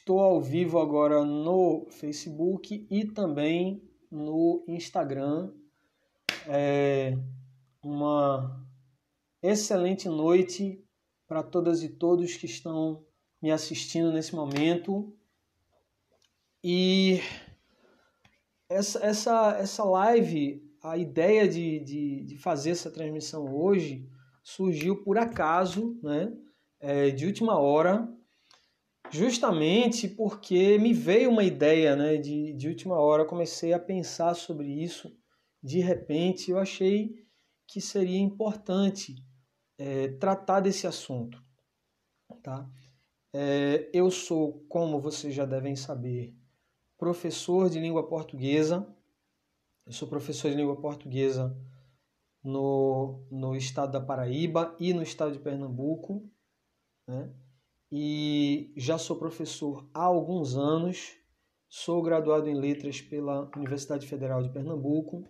Estou ao vivo agora no Facebook e também no Instagram. Uma excelente noite para todas e todos que estão me assistindo nesse momento. E essa live, a ideia de fazer essa transmissão hoje surgiu por acaso, né? De última hora, justamente porque me veio uma ideia, né? De última hora, comecei a pensar sobre isso. De repente, eu achei que seria importante tratar desse assunto, tá? Eu sou, como vocês já devem saber, professor de língua portuguesa. Eu sou professor de língua portuguesa no estado da Paraíba e no estado de Pernambuco, né? E já sou professor há alguns anos. Sou graduado em Letras pela Universidade Federal de Pernambuco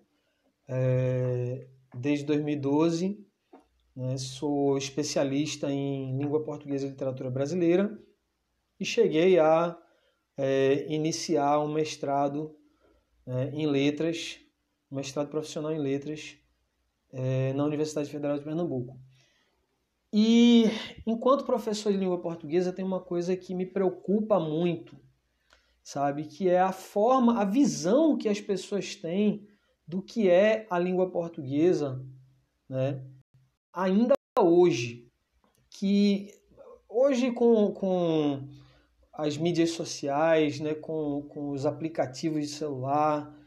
desde 2012. Né? Sou especialista em língua portuguesa e literatura brasileira e cheguei a iniciar um mestrado em letras, um mestrado profissional em letras na Universidade Federal de Pernambuco. E enquanto professor de língua portuguesa, tem uma coisa que me preocupa muito, sabe? Que é a forma, a visão que as pessoas têm do que é a língua portuguesa, né? Ainda hoje. Que hoje com as mídias sociais, né? com os aplicativos de celular,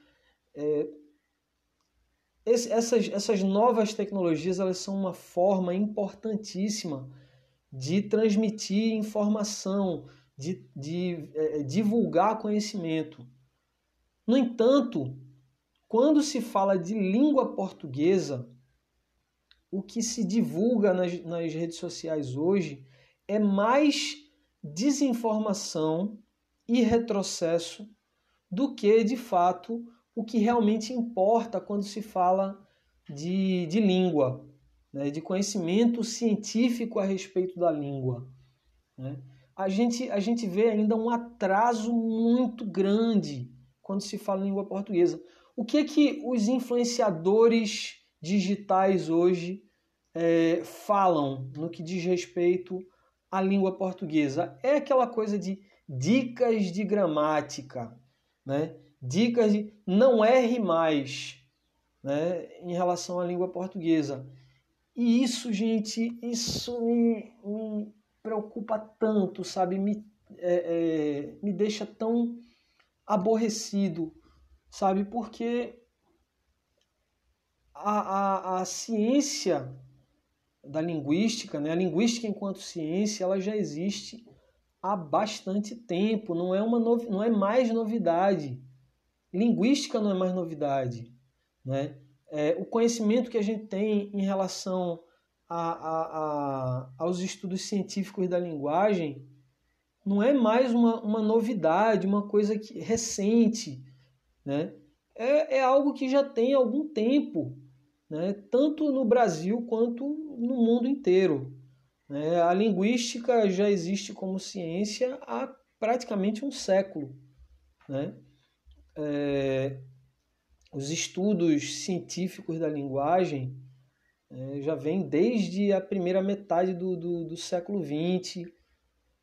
essas novas tecnologias, elas são uma forma importantíssima de transmitir informação, de divulgar conhecimento. No entanto, quando se fala de língua portuguesa, o que se divulga nas redes sociais hoje é mais desinformação e retrocesso do que, de fato, o que realmente importa quando se fala de língua, né? De conhecimento científico a respeito da língua, né? A gente vê ainda um atraso muito grande quando se fala em língua portuguesa. O que os influenciadores digitais hoje falam no que diz respeito à língua portuguesa? É aquela coisa de dicas de gramática, né? Dicas de não erre mais, né? Em relação à língua portuguesa. E isso, gente, isso me preocupa tanto, sabe? Me deixa tão aborrecido, sabe? Porque a ciência da linguística, né? A linguística enquanto ciência, ela já existe há bastante tempo, não é mais novidade. Linguística não é mais novidade, né? O conhecimento que a gente tem em relação aos estudos científicos da linguagem não é mais uma novidade, uma coisa recente, né? É algo que já tem algum tempo, né? Tanto no Brasil quanto no mundo inteiro, né? A linguística já existe como ciência há praticamente um século, né? Os estudos científicos da linguagem já vêm desde a primeira metade do século XX.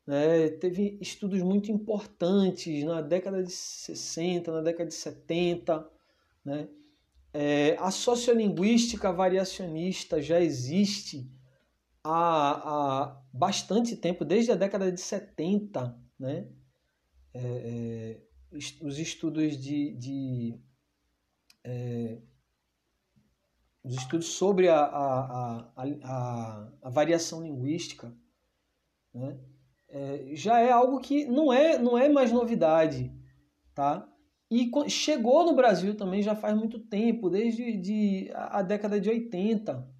Né? Teve estudos muito importantes na década de 60, na década de 70. Né? A sociolinguística variacionista já existe há bastante tempo, desde a década de 70. Né? Os estudos os estudos sobre a variação linguística, né? Já é algo que não é mais novidade, tá? E chegou no Brasil também já faz muito tempo, desde a década de 80,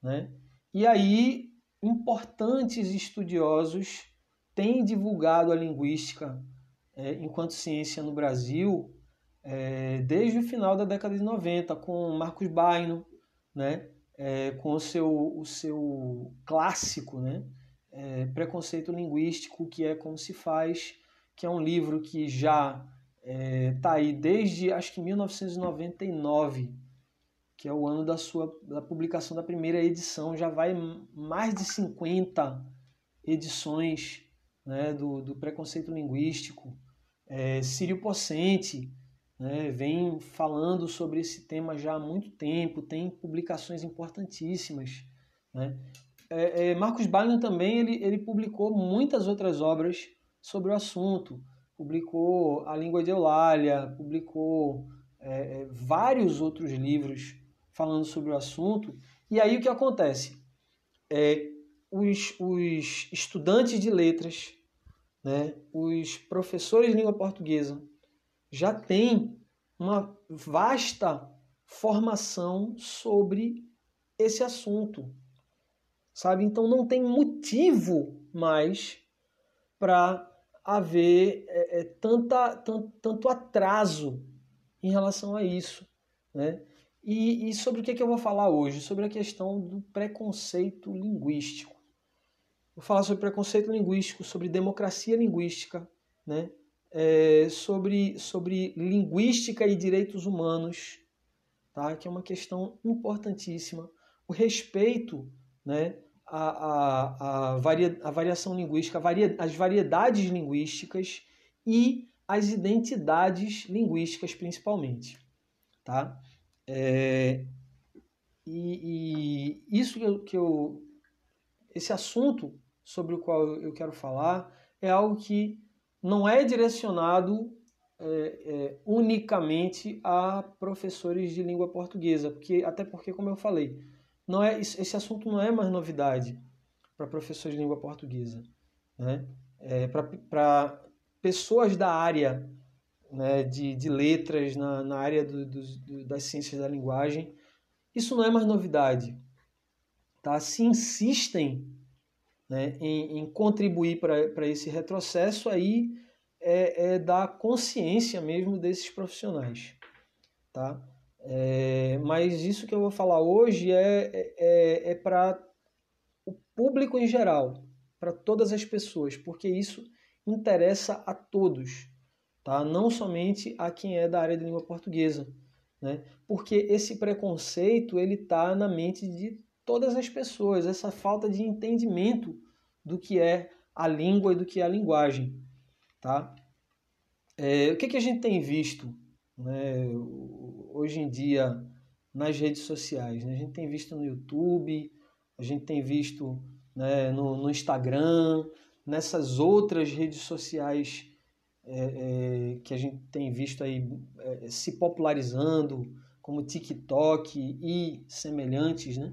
né? E aí, importantes estudiosos têm divulgado a linguística enquanto ciência no Brasil desde o final da década de 90, com Marcos Baino, né? Com o seu clássico, né? Preconceito linguístico, que é como se faz, que é um livro que já está aí desde, acho que 1999, que é o ano da publicação da primeira edição. Já vai mais de 50 edições, né, do preconceito linguístico. Círio Pocente, né, vem falando sobre esse tema já há muito tempo, tem publicações importantíssimas, né? Marcus Balian também ele publicou muitas outras obras sobre o assunto, publicou A Língua de Eulália, publicou vários outros livros falando sobre o assunto. E aí o que acontece? Os estudantes de letras, né, os professores de língua portuguesa já têm uma vasta formação sobre esse assunto, sabe? Então não tem motivo mais para haver tanto atraso em relação a isso, né? E sobre o que eu vou falar hoje? Sobre a questão do preconceito linguístico. Vou falar sobre preconceito linguístico, sobre democracia linguística, né? Sobre linguística e direitos humanos, tá? Que é uma questão importantíssima. O respeito, né, a variação linguística, as variedades linguísticas e as identidades linguísticas, principalmente. Tá? Isso esse assunto sobre o qual eu quero falar é algo que não é direcionado unicamente a professores de língua portuguesa, até porque, como eu falei, esse assunto não é mais novidade para professores de língua portuguesa, né? Para pessoas da área, né, de letras, na área das ciências da linguagem, isso não é mais novidade. Tá? Se insistem, né, em contribuir para esse retrocesso, aí da consciência mesmo desses profissionais. Tá? Mas isso que eu vou falar hoje é para o público em geral, para todas as pessoas, porque isso interessa a todos, tá? Não somente a quem é da área de língua portuguesa, né? Porque esse preconceito ele está na mente de todas as pessoas, essa falta de entendimento do que é a língua e do que é a linguagem. Tá? O que a gente tem visto, né, hoje em dia nas redes sociais? Né? A gente tem visto no YouTube, a gente tem visto, né, no Instagram, nessas outras redes sociais que a gente tem visto aí se popularizando, como TikTok e semelhantes, né?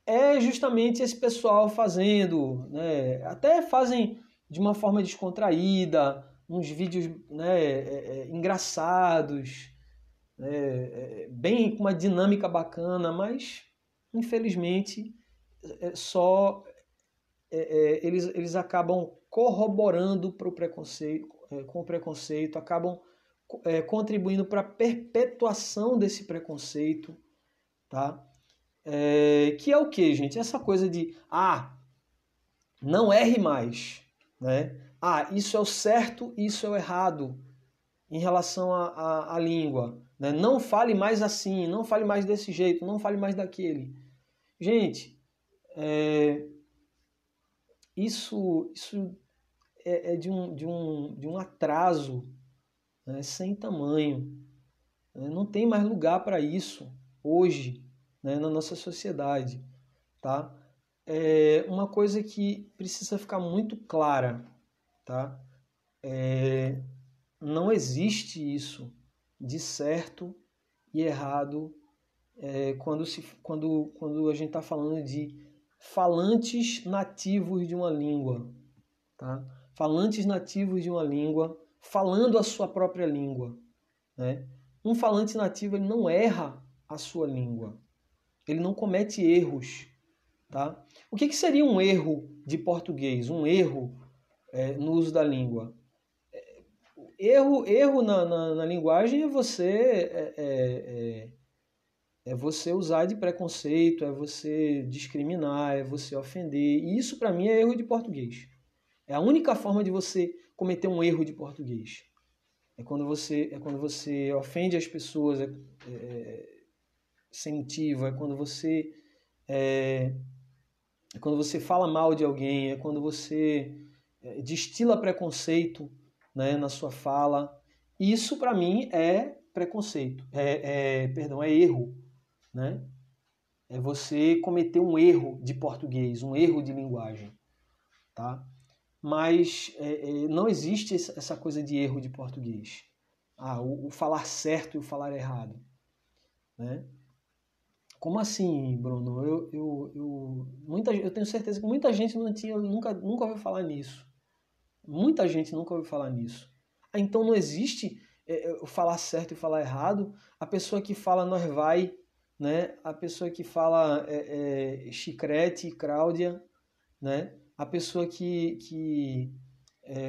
É justamente esse pessoal fazendo, né? Até fazem de uma forma descontraída, uns vídeos, né, engraçados, bem com uma dinâmica bacana, mas infelizmente eles acabam corroborando para o preconceito, com o preconceito, acabam contribuindo para a perpetuação desse preconceito, tá? Que é o que, gente? Essa coisa de não erre mais, né? Isso é o certo, isso é o errado em relação à língua, né? Não fale mais assim, não fale mais desse jeito, não fale mais daquele. Gente, isso é de um atraso, né, sem tamanho. Não tem mais lugar para isso hoje, né, na nossa sociedade. Tá? Uma coisa que precisa ficar muito clara. Tá? Não existe isso de certo e errado quando a gente está falando de falantes nativos de uma língua, tá? Falantes nativos de uma língua, falando a sua própria língua, né? Um falante nativo ele não erra a sua língua, ele não comete erros, tá? O que seria um erro de português, um erro no uso da língua? Erro na linguagem é você usar de preconceito, é você discriminar, é você ofender. E isso, para mim, é erro de português. É a única forma de você cometer um erro de português? É quando você ofende as pessoas sem motivo, é quando você fala mal de alguém, é quando você destila preconceito, né, na sua fala. Isso, para mim, é preconceito, perdão, é erro, né? É você cometer um erro de português, um erro de linguagem, tá? Mas não existe essa coisa de erro de português. O falar certo e o falar errado, né? Como assim, Bruno? Eu tenho certeza que muita gente nunca ouviu falar nisso. Muita gente nunca ouviu falar nisso. Então não existe o falar certo e falar errado. A pessoa que fala nós vai, né? A pessoa que fala chicrete, Cláudia, né? A pessoa que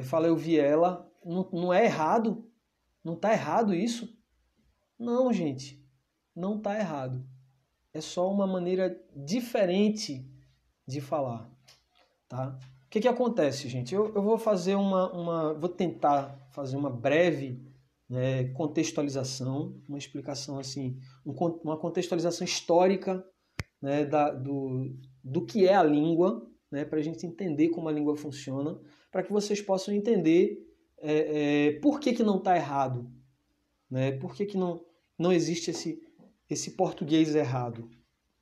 fala eu vi ela, não é errado? Não está errado isso? Não, gente, não está errado. É só uma maneira diferente de falar, tá? O que acontece, gente? Eu vou fazer vou tentar fazer uma breve, né, contextualização, uma explicação assim, uma contextualização histórica, né, do que é a língua, né, para a gente entender como a língua funciona, para que vocês possam entender por que não está errado, né? Por que não existe esse português errado.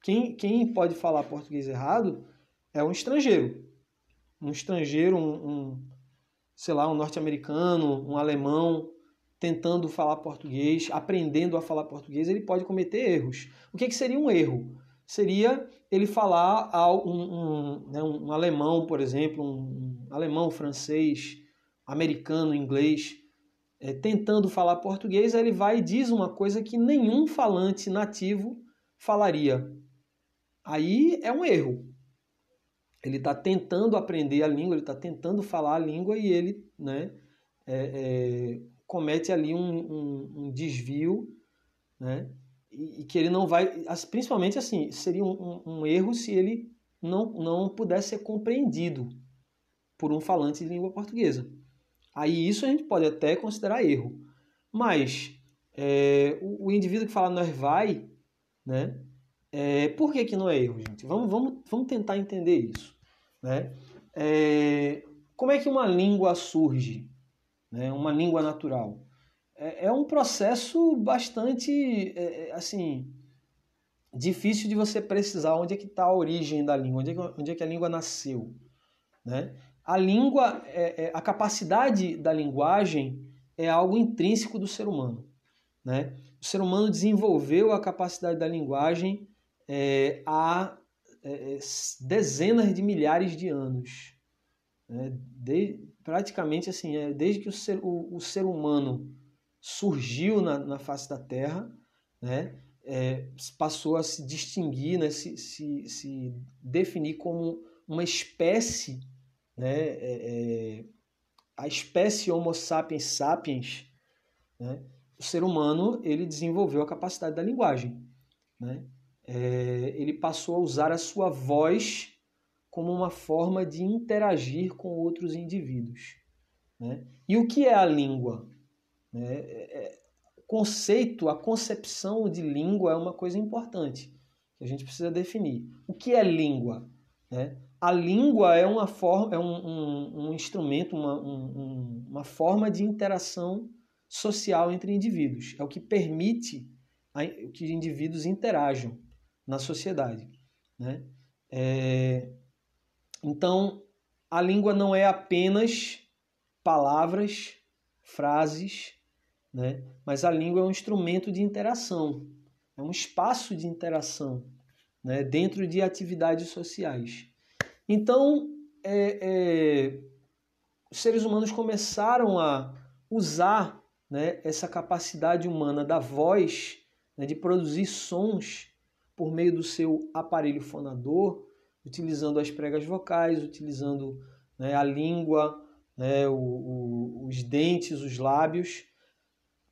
Quem pode falar português errado é um estrangeiro. Um estrangeiro, sei lá, um norte-americano, um alemão, tentando falar português, aprendendo a falar português, ele pode cometer erros. O que seria um erro? Seria ele falar um alemão, por exemplo, um alemão, francês, americano, inglês, tentando falar português, ele vai e diz uma coisa que nenhum falante nativo falaria. Aí é um erro. Ele está tentando aprender a língua, ele está tentando falar a língua e ele, né, comete ali um desvio, né, e que ele não vai... Principalmente assim, seria um erro se ele não pudesse ser compreendido por um falante de língua portuguesa. Aí isso a gente pode até considerar erro. Mas o indivíduo que fala nós vai, né? Por que não é erro, gente? Vamos tentar entender isso, né? Como é que uma língua surge, né? Uma língua natural? É um processo bastante, assim, difícil de você precisar onde é que está a origem da língua, onde é que a língua nasceu, né? A língua, a capacidade da linguagem é algo intrínseco do ser humano, né? O ser humano desenvolveu a capacidade da linguagem há dezenas de milhares de anos, né? Praticamente assim, desde que o ser humano surgiu na face da Terra, né? Passou a se distinguir, né? se definir como uma espécie, né? A espécie Homo sapiens sapiens, né? O ser humano ele desenvolveu a capacidade da linguagem, né? Ele passou a usar a sua voz como uma forma de interagir com outros indivíduos, né? E o que é a língua? O conceito, a concepção de língua é uma coisa importante que a gente precisa definir. O que é língua, né? A língua é uma forma, um instrumento, uma forma de interação social entre indivíduos. É o que permite que indivíduos interajam na sociedade, né? Então, a língua não é apenas palavras, frases, né? Mas a língua é um instrumento de interação, é um espaço de interação, né? Dentro de atividades sociais. Então, os seres humanos começaram a usar, né, essa capacidade humana da voz, né, de produzir sons por meio do seu aparelho fonador, utilizando as pregas vocais, utilizando, né, a língua, né, os dentes, os lábios,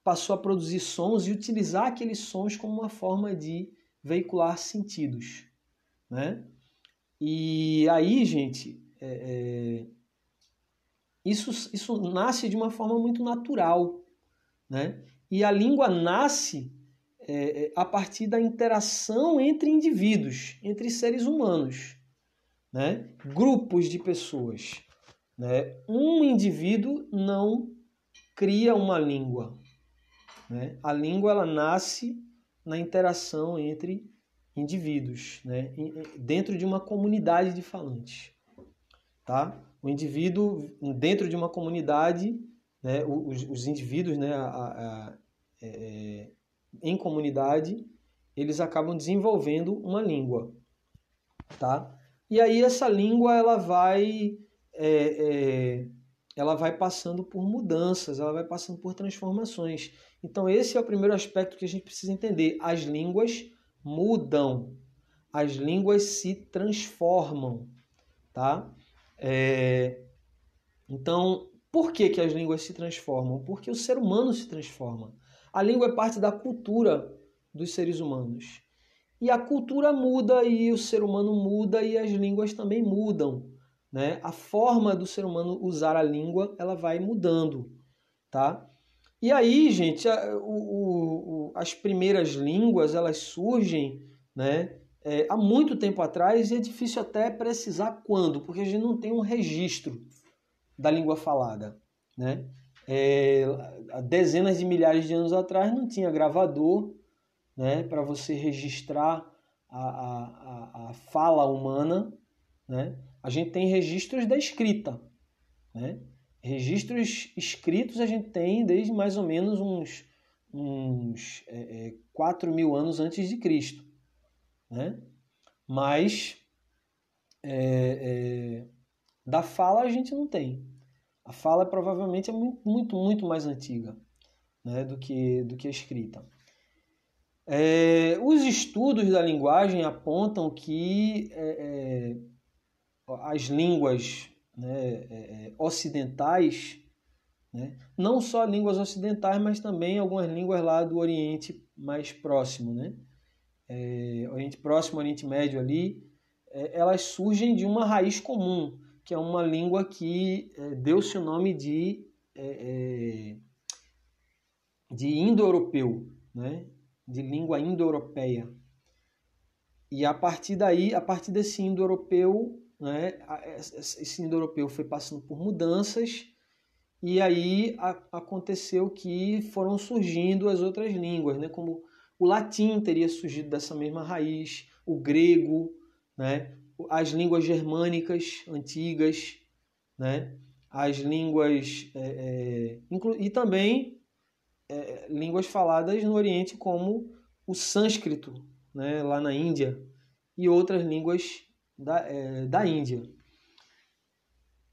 passou a produzir sons e utilizar aqueles sons como uma forma de veicular sentidos, né? E aí, gente, isso nasce de uma forma muito natural, né? E a língua nasce a partir da interação entre indivíduos, entre seres humanos, né? Grupos de pessoas, né? Um indivíduo não cria uma língua, né? A língua ela nasce na interação entre indivíduos, né? Dentro de uma comunidade de falantes, tá? O indivíduo dentro de uma comunidade, né? Os indivíduos, né? Em comunidade, eles acabam desenvolvendo uma língua, tá? E aí essa língua ela vai passando por mudanças, ela vai passando por transformações. Então esse é o primeiro aspecto que a gente precisa entender. As línguas mudam, as línguas se transformam, tá? Então, por que as línguas se transformam? Porque o ser humano se transforma. A língua é parte da cultura dos seres humanos. E a cultura muda e o ser humano muda e as línguas também mudam, né? A forma do ser humano usar a língua, ela vai mudando, tá? E aí, gente, as primeiras línguas, elas surgem, né, há muito tempo atrás e é difícil até precisar quando, porque a gente não tem um registro da língua falada, né? Há dezenas de milhares de anos atrás não tinha gravador, né, para você registrar a fala humana, né? A gente tem registros da escrita, né? Registros escritos a gente tem desde mais ou menos uns 4.000 anos antes de Cristo, né? Mas da fala a gente não tem. A fala provavelmente é muito, muito mais antiga, né, do que a escrita. Os estudos da linguagem apontam que as línguas, né, ocidentais, né, não só línguas ocidentais, mas também algumas línguas lá do Oriente mais próximo, né, Oriente Próximo, Oriente Médio ali, elas surgem de uma raiz comum, que é uma língua que deu-se o nome de indo-europeu, né, de língua indo-europeia. E a partir daí, a partir desse indo-europeu, né, esse indo-europeu foi passando por mudanças e aí aconteceu que foram surgindo as outras línguas, né, como o latim teria surgido dessa mesma raiz, o grego, né, as línguas germânicas antigas, né, as línguas e também línguas faladas no Oriente como o sânscrito, né, lá na Índia, e outras línguas da Índia.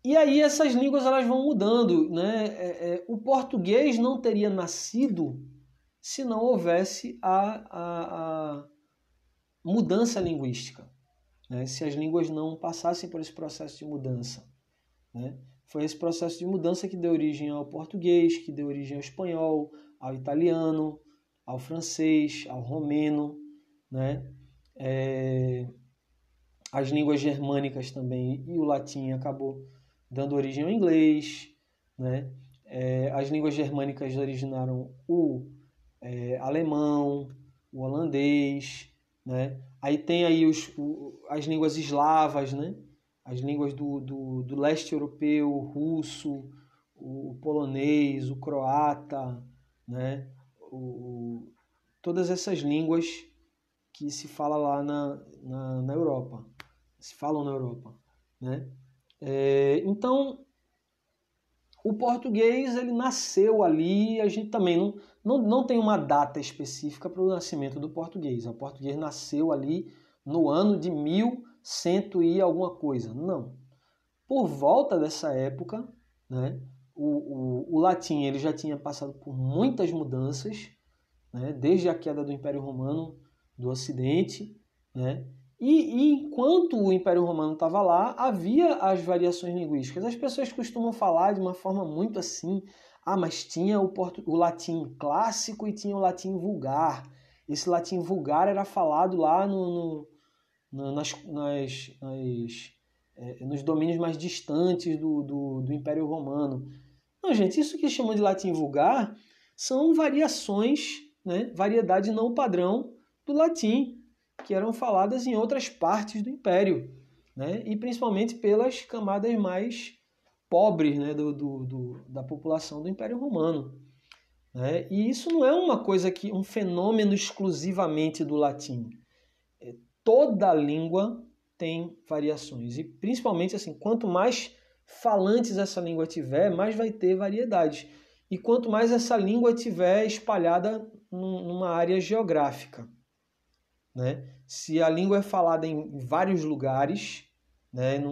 E aí essas línguas elas vão mudando, né? O português não teria nascido se não houvesse a mudança linguística, né? Se as línguas não passassem por esse processo de mudança, né? Foi esse processo de mudança que deu origem ao português, que deu origem ao espanhol, ao italiano, ao francês, ao romeno, né? As línguas germânicas também, e o latim acabou dando origem ao inglês, né? As línguas germânicas originaram o alemão, o holandês, né? Aí tem aí as línguas eslavas, né? As línguas do leste europeu, o russo, o polonês, o croata, né? Todas essas línguas que se fala lá na Europa, se falam na Europa, né? Então, o português ele nasceu ali, a gente também não tem uma data específica para o nascimento do português. O português nasceu ali no ano de 1100 e alguma coisa. Não. Por volta dessa época, né, o latim ele já tinha passado por muitas mudanças, né, desde a queda do Império Romano do Ocidente, né? E enquanto o Império Romano estava lá, havia as variações linguísticas. As pessoas costumam falar de uma forma muito assim, mas tinha o latim clássico e tinha o latim vulgar. Esse latim vulgar era falado lá nas nos domínios mais distantes do Império Romano. Não, gente, isso que chamam de latim vulgar são variações, né, variedade não padrão do latim, que eram faladas em outras partes do Império, né, e principalmente pelas camadas mais pobres, né, da população do Império Romano. Né? E isso não é uma coisa um fenômeno exclusivamente do latim. Toda língua tem variações. E principalmente assim, quanto mais falantes essa língua tiver, mais vai ter variedades. E quanto mais essa língua tiver espalhada numa área geográfica. Né? Se a língua é falada em vários lugares, né,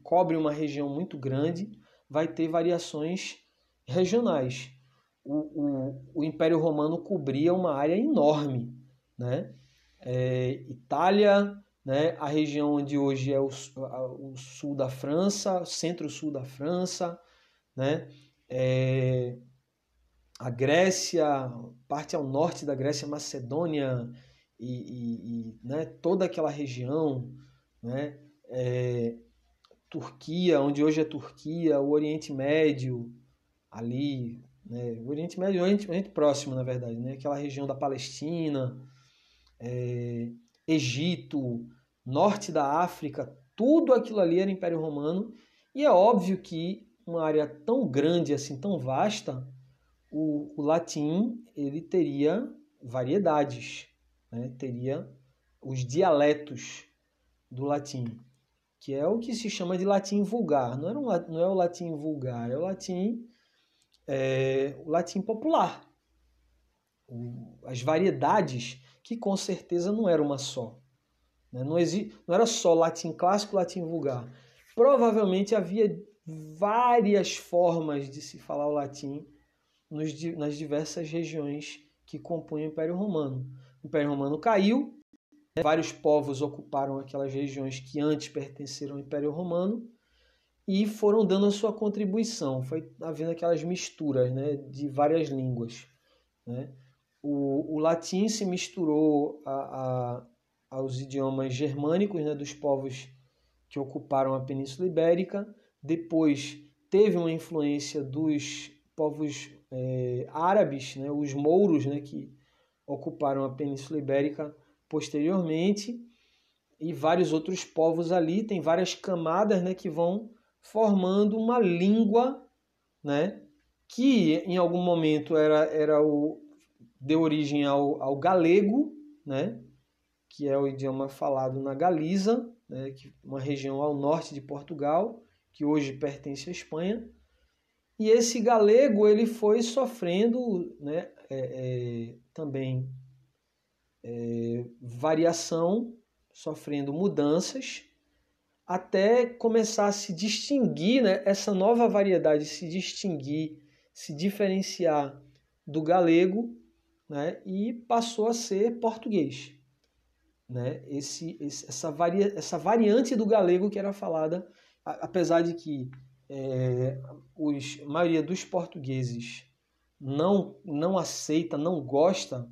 cobre uma região muito grande, vai ter variações regionais. O Império Romano cobria uma área enorme, né? Itália, né? A região onde hoje é o sul da França, centro-sul da França, né? A Grécia, parte ao norte da Grécia, Macedônia né? Toda aquela região, né? Turquia, onde hoje é Turquia, o Oriente Médio, ali, né? O Oriente Médio, o Oriente Próximo, na verdade, né? Aquela região da Palestina, Egito, norte da África, tudo aquilo ali era Império Romano, e é óbvio que uma área tão grande assim, tão vasta, o latim ele teria variedades, né? Teria os dialetos do latim, que é o que se chama de latim vulgar. Não é o latim vulgar, é o latim popular. As variedades, que com certeza não era uma só. Né? Não era só latim clássico, latim vulgar. Provavelmente havia várias formas de se falar o latim nas diversas regiões que compunham o Império Romano. O Império Romano caiu, né? Vários povos ocuparam aquelas regiões que antes pertenceram ao Império Romano e foram dando a sua contribuição. Foi havendo aquelas misturas, né, de várias línguas. Né? O latim se misturou aos idiomas germânicos, né, dos povos que ocuparam a Península Ibérica. Depois teve uma influência dos povos árabes, né, os mouros, né, que ocuparam a Península Ibérica posteriormente, e vários outros povos ali. Tem várias camadas, né, que vão formando uma língua, né, que em algum momento deu origem ao galego, né, que é o idioma falado na Galiza, né, uma região ao norte de Portugal, que hoje pertence à Espanha. E esse galego ele foi sofrendo, né, também variação, sofrendo mudanças, até começar a se distinguir, né, essa nova variedade se distinguir, se diferenciar do galego, né, e passou a ser português. Né? Essa variante do galego que era falada, apesar de que a maioria dos portugueses não aceita, não gosta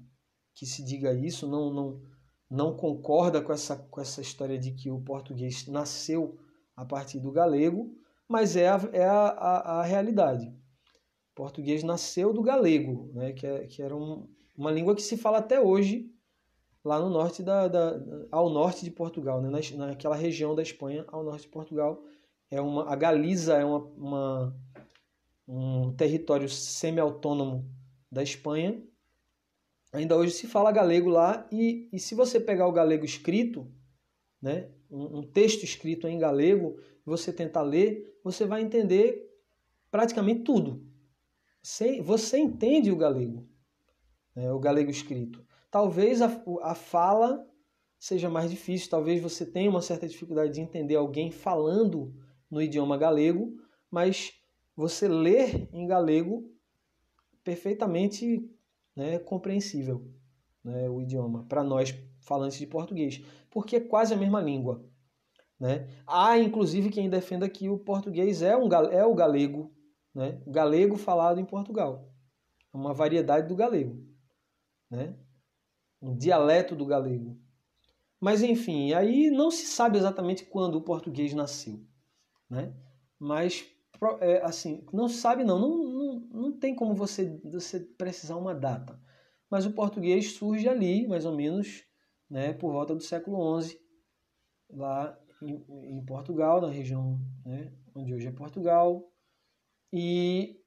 que se diga isso, não concorda com essa história de que o português nasceu a partir do galego, mas é a realidade. O português nasceu do galego, né, que era uma língua que se fala até hoje lá no norte ao norte de Portugal, né, naquela região da Espanha ao norte de Portugal. A Galiza é um território semi-autônomo da Espanha. Ainda hoje se fala galego lá, e se você pegar o galego escrito, né, um texto escrito em galego, você tentar ler, você vai entender praticamente tudo. Você entende o galego, né, o galego escrito. Talvez a fala seja mais difícil, talvez você tenha uma certa dificuldade de entender alguém falando no idioma galego, mas você ler em galego perfeitamente, né, compreensível, né, o idioma, para nós falantes de português, porque é quase a mesma língua. Né? Há, inclusive, quem defenda que o português é o galego, né? O galego falado em Portugal. É uma variedade do galego, né? Um dialeto do galego. Mas, enfim, aí não se sabe exatamente quando o português nasceu, né? Mas, assim, não se sabe não tem como você precisar uma data. Mas o português surge ali, mais ou menos, né, por volta do século XI, lá em Portugal, na região, né, onde hoje é Portugal. E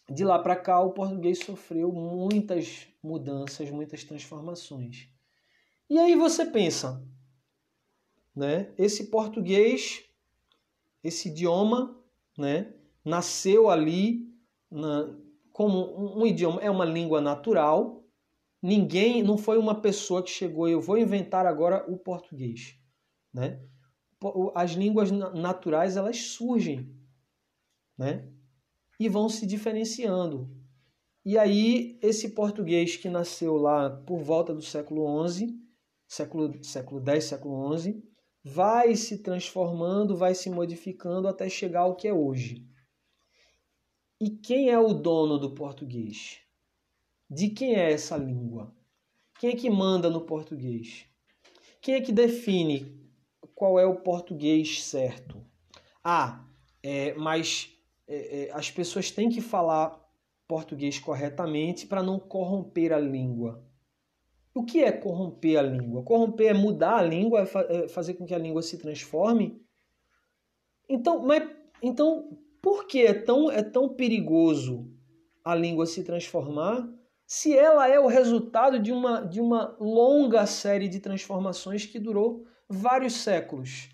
de lá para cá o português sofreu muitas mudanças, muitas transformações. E aí você pensa, né, esse português, esse idioma, né, nasceu ali como um idioma, é uma língua natural. Ninguém, não foi uma pessoa que chegou, eu vou inventar agora o português, né? As línguas naturais, elas surgem, né? E vão se diferenciando. E aí, esse português que nasceu lá por volta do século XI, século X, século XI, vai se transformando, vai se modificando até chegar ao que é hoje. E quem é o dono do português? De quem é essa língua? Quem é que manda no português? Quem é que define qual é o português certo? Mas as pessoas têm que falar português corretamente para não corromper a língua. O que é corromper a língua? Corromper é mudar a língua, é fazer com que a língua se transforme? Então, por que é tão perigoso a língua se transformar se ela é o resultado de uma longa série de transformações que durou vários séculos?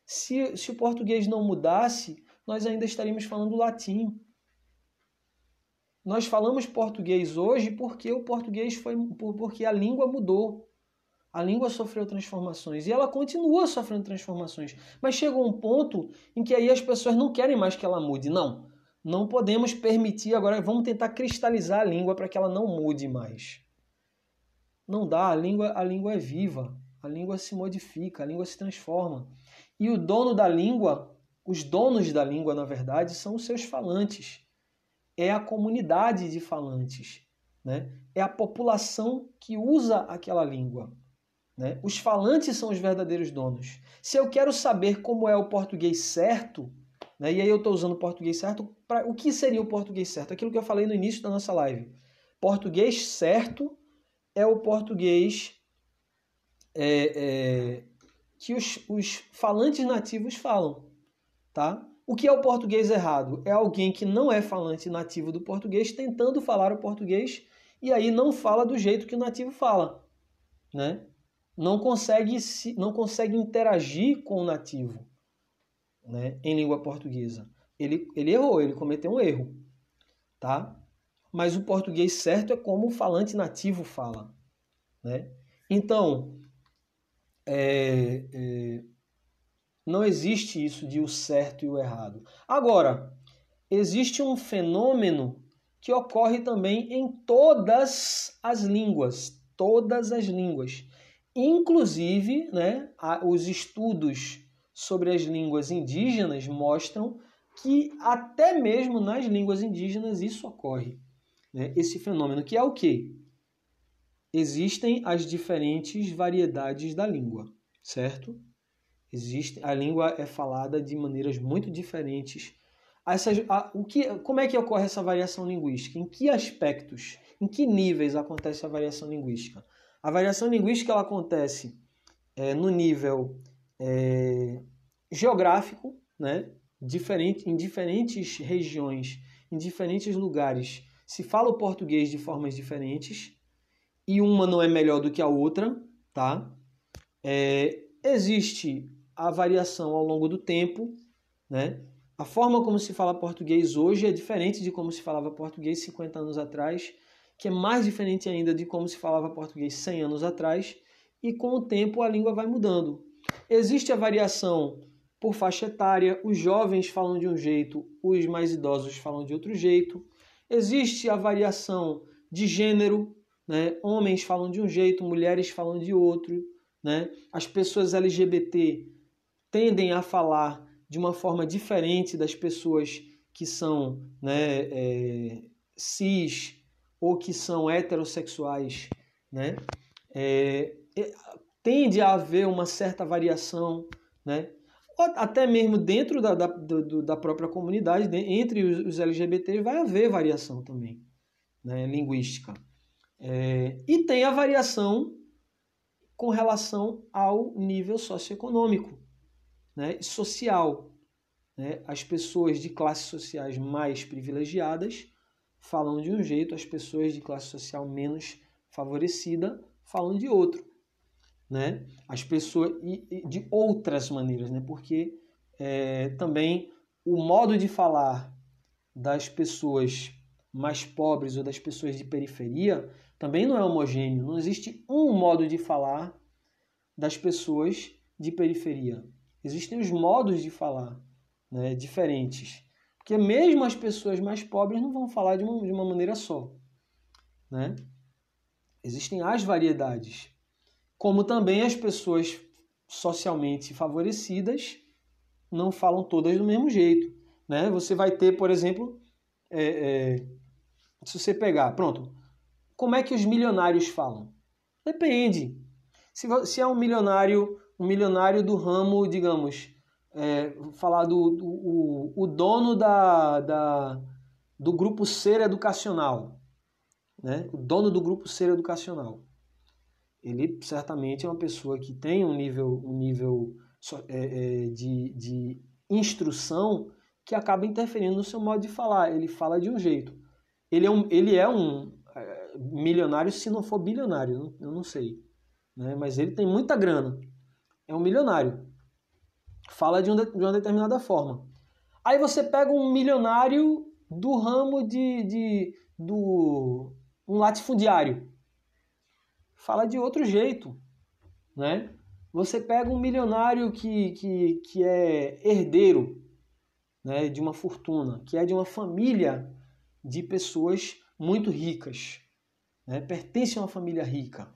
Se o português não mudasse, nós ainda estaríamos falando latim. Nós falamos português hoje porque porque a língua mudou. A língua sofreu transformações e ela continua sofrendo transformações. Mas chegou um ponto em que aí as pessoas não querem mais que ela mude. Não podemos permitir agora, vamos tentar cristalizar a língua para que ela não mude mais. Não dá, a língua é viva, a língua se modifica, a língua se transforma. E o dono da língua, os donos da língua, na verdade, são os seus falantes. É a comunidade de falantes, né? É a população que usa aquela língua, né? Os falantes são os verdadeiros donos. Se eu quero saber como é o português certo, né? E aí eu estou usando o português certo, o que seria o português certo? Aquilo que eu falei no início da nossa live. Português certo é o português que os falantes nativos falam, tá? O que é o português errado? É alguém que não é falante nativo do português tentando falar o português e aí não fala do jeito que o nativo fala, né? Não consegue interagir com o nativo, né, em língua portuguesa. Ele errou, ele cometeu um erro, tá? Mas o português certo é como o falante nativo fala, né? Então, não existe isso de o certo e o errado. Agora, existe um fenômeno que ocorre também em todas as línguas. Inclusive, né, os estudos sobre as línguas indígenas mostram que até mesmo nas línguas indígenas isso ocorre, né? Esse fenômeno que é o quê? Existem as diferentes variedades da língua, certo? A língua é falada de maneiras muito diferentes. Como é que ocorre essa variação linguística? Em que aspectos, em que níveis acontece a variação linguística? A variação linguística ela acontece no nível geográfico, né? Em diferentes regiões, em diferentes lugares, se fala o português de formas diferentes e uma não é melhor do que a outra, tá? Existe a variação ao longo do tempo, né? A forma como se fala português hoje é diferente de como se falava português 50 anos atrás, que é mais diferente ainda de como se falava português 100 anos atrás, e com o tempo a língua vai mudando. Existe a variação por faixa etária, os jovens falam de um jeito, os mais idosos falam de outro jeito. Existe a variação de gênero, né? Homens falam de um jeito, mulheres falam de outro, né? As pessoas LGBT tendem a falar de uma forma diferente das pessoas que são, né, cis ou que são heterossexuais, né? tende a haver uma certa variação, né? Até mesmo dentro da própria comunidade, entre os LGBTs, vai haver variação também, né, linguística. E tem a variação com relação ao nível socioeconômico, né, e social. Né? As pessoas de classes sociais mais privilegiadas falam de um jeito, as pessoas de classe social menos favorecida falam de outro. Né? As pessoas de outras maneiras, né? Porque também o modo de falar das pessoas mais pobres ou das pessoas de periferia também não é homogêneo. Não existe um modo de falar das pessoas de periferia. Existem os modos de falar, né, diferentes. Porque mesmo as pessoas mais pobres não vão falar de uma maneira só. Né? Existem as variedades. Como também as pessoas socialmente favorecidas não falam todas do mesmo jeito. Né? Você vai ter, por exemplo, se você pegar, pronto, como é que os milionários falam? Depende. Se é um milionário do ramo, digamos, falar o dono do grupo Ser Educacional, né? O dono do grupo Ser Educacional. Ele certamente é uma pessoa que tem um nível de instrução que acaba interferindo no seu modo de falar. Ele fala de um jeito. Ele é um milionário, se não for bilionário, eu não sei. Né? Mas ele tem muita grana. É um milionário. Fala de uma determinada forma. Aí você pega um milionário do ramo um latifundiário. Fala de outro jeito, né? Você pega um milionário que é herdeiro, né, de uma fortuna, que é de uma família de pessoas muito ricas, né? Pertence a uma família rica.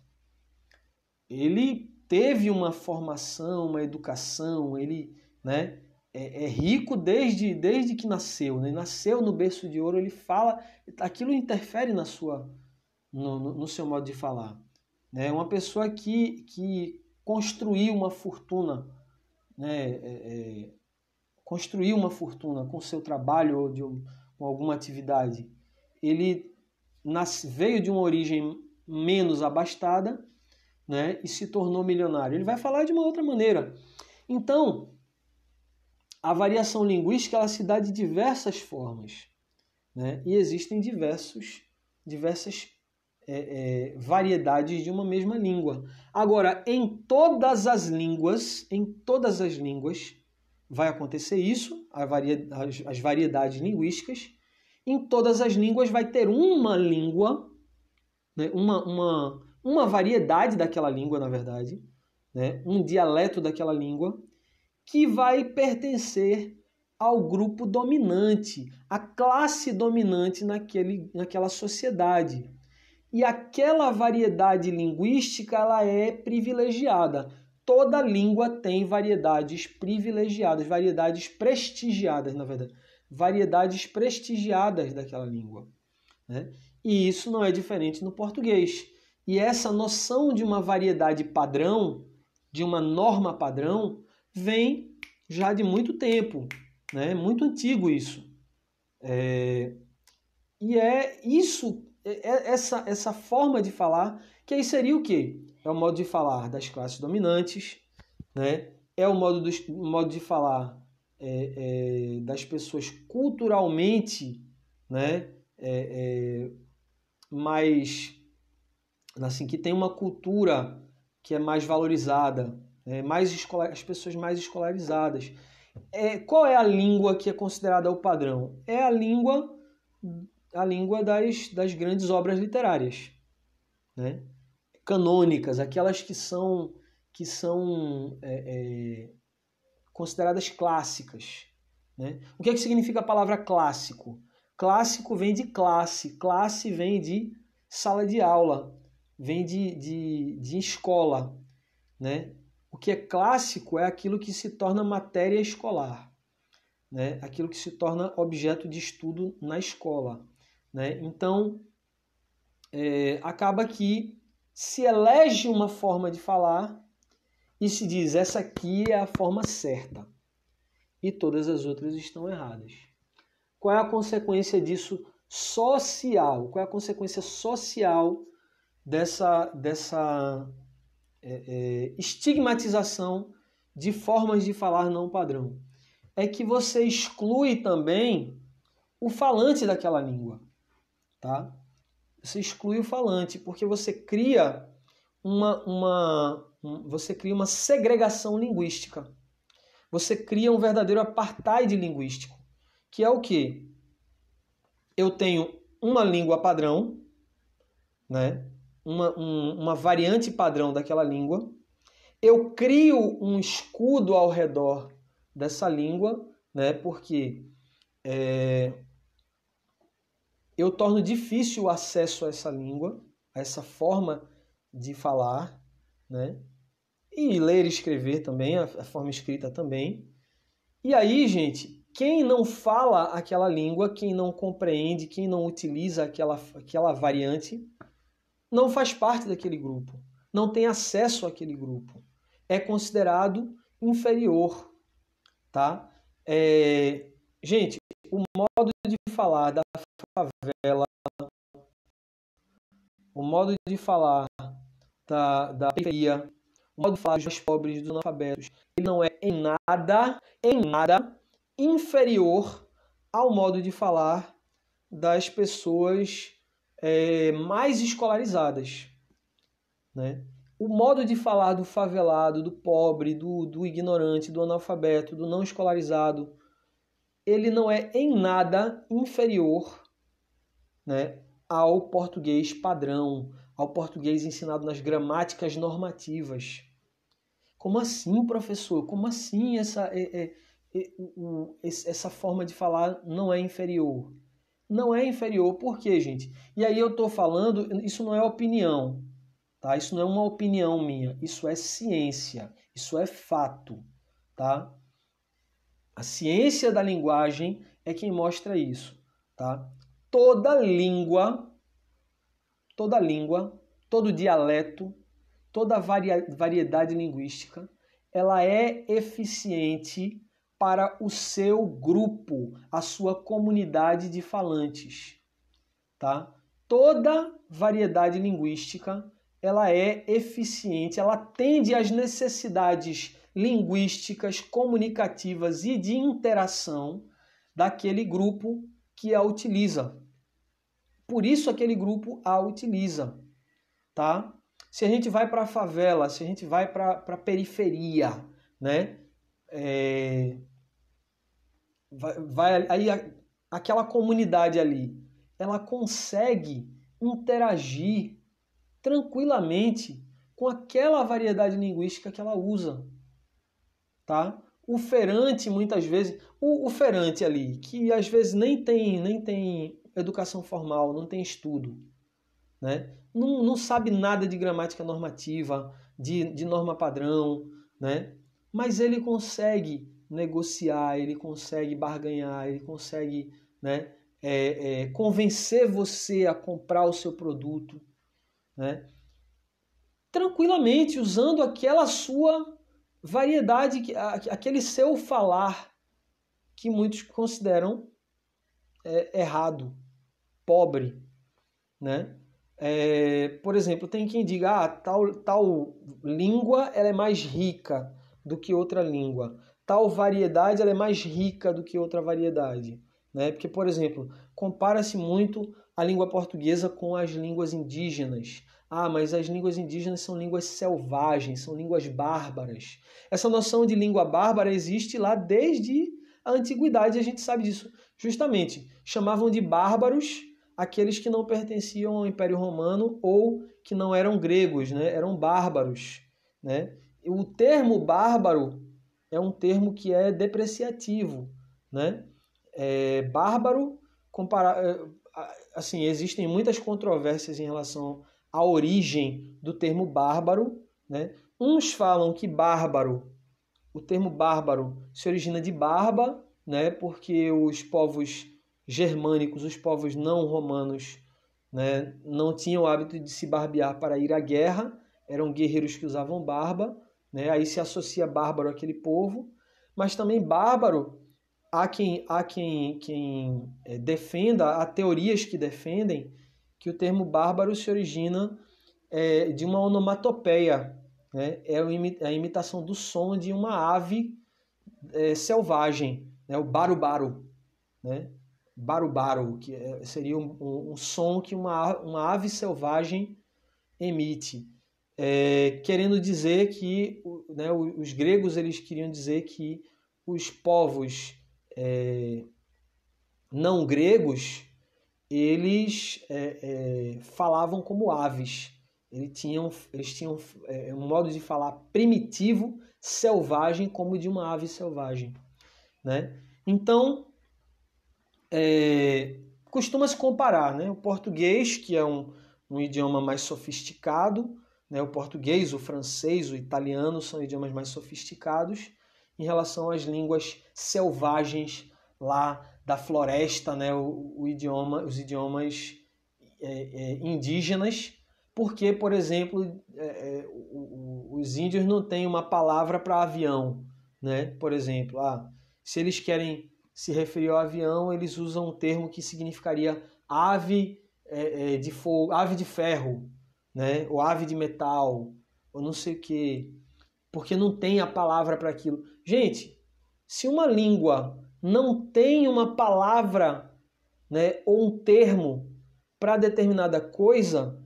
Ele teve uma formação, uma educação, ele, né, é rico desde que nasceu, né? Nasceu no berço de ouro, ele fala, aquilo interfere no seu modo de falar. Né? Uma pessoa que construiu uma fortuna, né? Construiu uma fortuna com seu trabalho ou com alguma atividade. Ele veio de uma origem menos abastada, né? E se tornou milionário. Ele vai falar de uma outra maneira. Então, a variação linguística ela se dá de diversas formas, né? E existem diversas variedades de uma mesma língua. Agora, em todas as línguas vai acontecer isso, as variedades linguísticas. Em todas as línguas vai ter uma língua, né, uma variedade daquela língua, na verdade, né, um dialeto daquela língua, que vai pertencer ao grupo dominante, à classe dominante naquela sociedade. E aquela variedade linguística ela é privilegiada. Toda língua tem variedades privilegiadas, variedades prestigiadas, na verdade. Variedades prestigiadas daquela língua. Né? E isso não é diferente no português. E essa noção de uma variedade padrão, de uma norma padrão, vem já de muito tempo. Né? Muito antigo isso. E é isso... Essa forma de falar, que aí seria o quê? É o modo de falar das classes dominantes, né? É o modo de falar das pessoas culturalmente, né? Mais, assim, que tem uma cultura que é mais valorizada, né? As pessoas mais escolarizadas. Qual é a língua que é considerada o padrão? É a língua das grandes obras literárias, né? Canônicas, aquelas que são consideradas clássicas. Né? O que significa a palavra clássico? Clássico vem de classe vem de sala de aula, vem de escola. Né? O que é clássico é aquilo que se torna matéria escolar, né? Aquilo que se torna objeto de estudo na escola. Né? Então, acaba que se elege uma forma de falar e se diz, essa aqui é a forma certa, e todas as outras estão erradas. Qual é a consequência disso social? Qual é a consequência social dessa estigmatização de formas de falar não padrão? É que você exclui também o falante daquela língua, tá? Você exclui o falante, porque você cria você cria uma segregação linguística. Você cria um verdadeiro apartheid linguístico, que é o quê? Eu tenho uma língua padrão, né? Uma variante padrão daquela língua. Eu crio um escudo ao redor dessa língua, né? Porque eu torno difícil o acesso a essa língua, a essa forma de falar, né? E ler e escrever também, a forma escrita também. E aí, gente, quem não fala aquela língua, quem não compreende, quem não utiliza aquela variante, não faz parte daquele grupo, não tem acesso àquele grupo. É considerado inferior, tá? Gente, o modo de falar da favela, o modo de falar da periferia, o modo de falar dos mais pobres, dos analfabetos, ele não é em nada inferior ao modo de falar das pessoas mais escolarizadas, né? O modo de falar do favelado, do pobre, do ignorante, do analfabeto, do não escolarizado, ele não é em nada inferior, né, ao português padrão, ao português ensinado nas gramáticas normativas. Como assim, professor? Como assim essa forma de falar não é inferior? Não é inferior, por quê, gente? E aí eu estou falando, isso não é opinião, tá? Isso não é uma opinião minha, isso é ciência, isso é fato, tá? A ciência da linguagem é quem mostra isso, tá? Toda língua, todo dialeto, toda variedade linguística, ela é eficiente para o seu grupo, a sua comunidade de falantes, tá? Toda variedade linguística, ela é eficiente, ela atende às necessidades linguísticas, comunicativas e de interação daquele grupo que a utiliza. Por isso aquele grupo a utiliza, tá? Se a gente vai para a favela, se a gente vai para a periferia, né? Aí aquela comunidade ali, ela consegue interagir tranquilamente com aquela variedade linguística que ela usa, tá? O feirante, muitas vezes, o feirante ali, que às vezes nem tem educação formal, não tem estudo, né? Não sabe nada de gramática normativa, de norma padrão, né? Mas ele consegue negociar, ele consegue barganhar, ele consegue, né, convencer você a comprar o seu produto, né? Tranquilamente, usando aquela sua variedade, aquele seu falar que muitos consideram errado, pobre, né? Por exemplo, tem quem diga tal língua ela é mais rica do que outra língua, tal variedade ela é mais rica do que outra variedade, né? Porque, por exemplo, compara-se muito a língua portuguesa com as línguas indígenas. Mas as línguas indígenas são línguas selvagens, são línguas bárbaras. Essa noção de língua bárbara existe lá desde a antiguidade, a gente sabe disso. Justamente, chamavam de bárbaros aqueles que não pertenciam ao Império Romano ou que não eram gregos, né? Eram bárbaros, né? O termo bárbaro é um termo que é depreciativo, né? Bárbaro, assim, existem muitas controvérsias em relação à origem do termo bárbaro, né? Uns falam que o termo bárbaro se origina de barba, né? Porque os povos germânicos, os povos não romanos, né, não tinham o hábito de se barbear para ir à guerra, eram guerreiros que usavam barba, né? Aí se associa bárbaro àquele povo, mas também bárbaro há quem defenda, há teorias que defendem que o termo bárbaro se origina de uma onomatopeia, né? É a imitação do som de uma ave selvagem, né? O baru-baru, né? Baru-baru, que seria um som que uma ave selvagem emite, querendo dizer que, né, os gregos eles queriam dizer que os povos não gregos eles falavam como aves. Eles tinham um modo de falar primitivo, selvagem, como de uma ave selvagem, né? Então, costuma se comparar, né? O português, que é um idioma mais sofisticado, né? O português, o francês, o italiano são idiomas mais sofisticados em relação às línguas selvagens lá da floresta, né? Os idiomas indígenas, porque, por exemplo, os índios não têm uma palavra para avião, né? Por exemplo, se eles querem se referir ao avião, eles usam um termo que significaria ave de fogo, ave de ferro, né? Ou ave de metal, ou não sei o quê, porque não tem a palavra para aquilo. Gente, se uma língua não tem uma palavra, né, ou um termo para determinada coisa,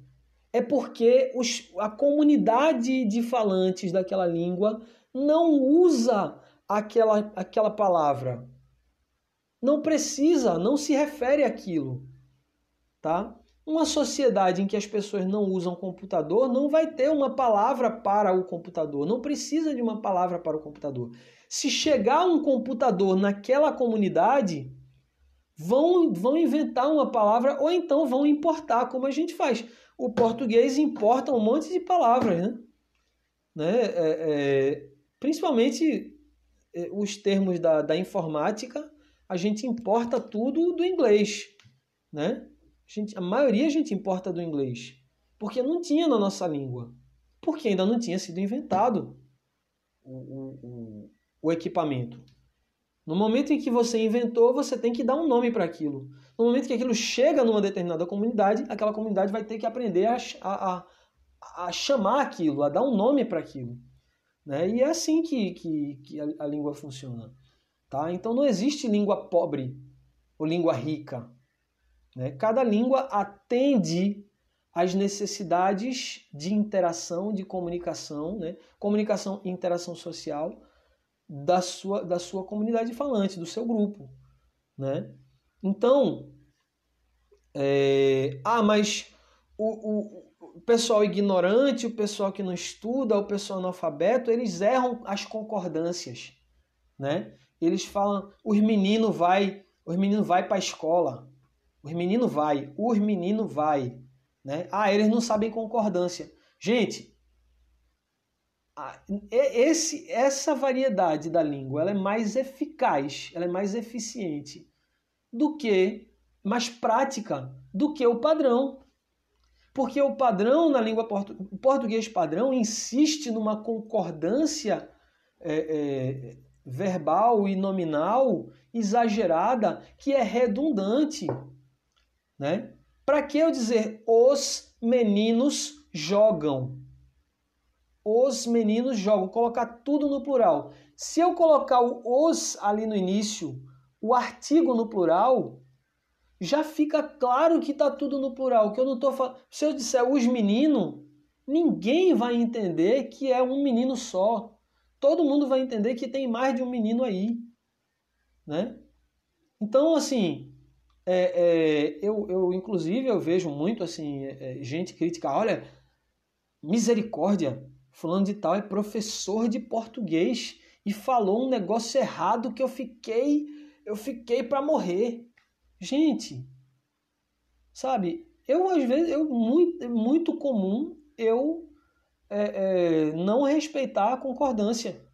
é porque a comunidade de falantes daquela língua não usa aquela palavra. Não precisa, não se refere àquilo, tá? Uma sociedade em que as pessoas não usam computador não vai ter uma palavra para o computador, não precisa de uma palavra para o computador. Se chegar um computador naquela comunidade, vão inventar uma palavra ou então vão importar, como a gente faz. O português importa um monte de palavras, né? Principalmente os termos da informática, a gente importa tudo do inglês, né? A maioria a gente importa do inglês, porque não tinha na nossa língua, porque ainda não tinha sido inventado o equipamento. No momento em que você inventou, você tem que dar um nome para aquilo. No momento que aquilo chega numa determinada comunidade, aquela comunidade vai ter que aprender a chamar aquilo, a dar um nome para aquilo, né? E é assim que a língua funciona. Tá? Então não existe língua pobre ou língua rica, né? Cada língua atende às necessidades de interação, de comunicação, né? Comunicação e interação social da sua comunidade falante, do seu grupo, né? Então, mas o pessoal ignorante, o pessoal que não estuda, o pessoal analfabeto, eles erram as concordâncias, né? Eles falam, os meninos vai para a escola, os meninos vai, né? Eles não sabem concordância. Gente, essa variedade da língua, ela é mais eficaz, ela é mais eficiente mais prática do que o padrão. Porque o padrão na língua o português padrão insiste numa concordância verbal e nominal exagerada que é redundante, né? Para que eu dizer os meninos jogam? Os meninos jogam, colocar tudo no plural. Se eu colocar o os ali no início, o artigo no plural, já fica claro que está tudo no plural. Que eu não tô falando. Se eu disser os meninos, ninguém vai entender que é um menino só. Todo mundo vai entender que tem mais de um menino aí, né? Então, assim, inclusive eu vejo muito assim gente criticar, olha, misericórdia, fulano de tal é professor de português e falou um negócio errado que eu fiquei para morrer. Gente, sabe, às vezes é muito comum eu não respeitar a concordância.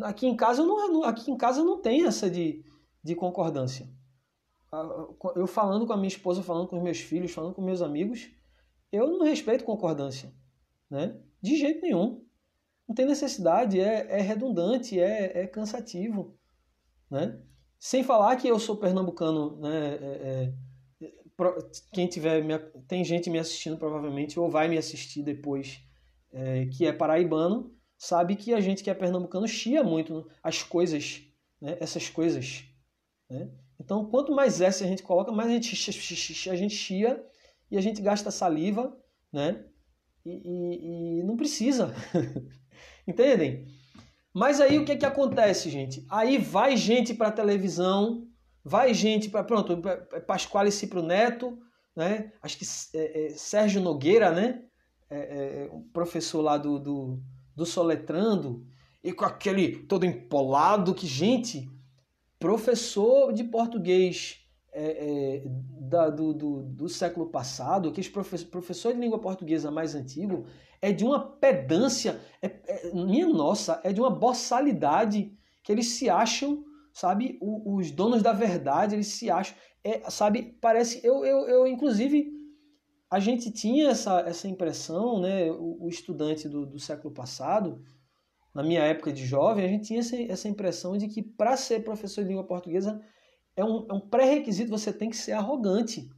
Aqui em casa não tem essa de concordância. Eu falando com a minha esposa, falando com os meus filhos, falando com meus amigos, eu não respeito concordância, né? De jeito nenhum. Não tem necessidade, é redundante, é cansativo, né? Sem falar que eu sou pernambucano, né? Quem tiver, tem gente me assistindo provavelmente, ou vai me assistir depois, que é paraibano, sabe que a gente que é pernambucano chia muito as coisas, né? Essas coisas, né? Então, quanto mais S a gente coloca, mais a gente chia e a gente gasta saliva, né? E não precisa. Entendem? Mas aí o que acontece, gente? Aí vai gente para televisão, vai gente para, pronto, Pasquale e Cipro Neto, né? Acho que Sérgio Nogueira, né? Um professor lá do Soletrando, e com aquele todo empolado que, gente, professor de português do século passado, aquele professor de língua portuguesa mais antigo, é de uma pedância, minha nossa, é de uma boçalidade, que eles se acham, sabe, os donos da verdade, eles se acham, sabe, parece, eu inclusive, a gente tinha essa impressão, né, o estudante do século passado, na minha época de jovem, a gente tinha essa impressão de que para ser professor de língua portuguesa é um pré-requisito, você tem que ser arrogante.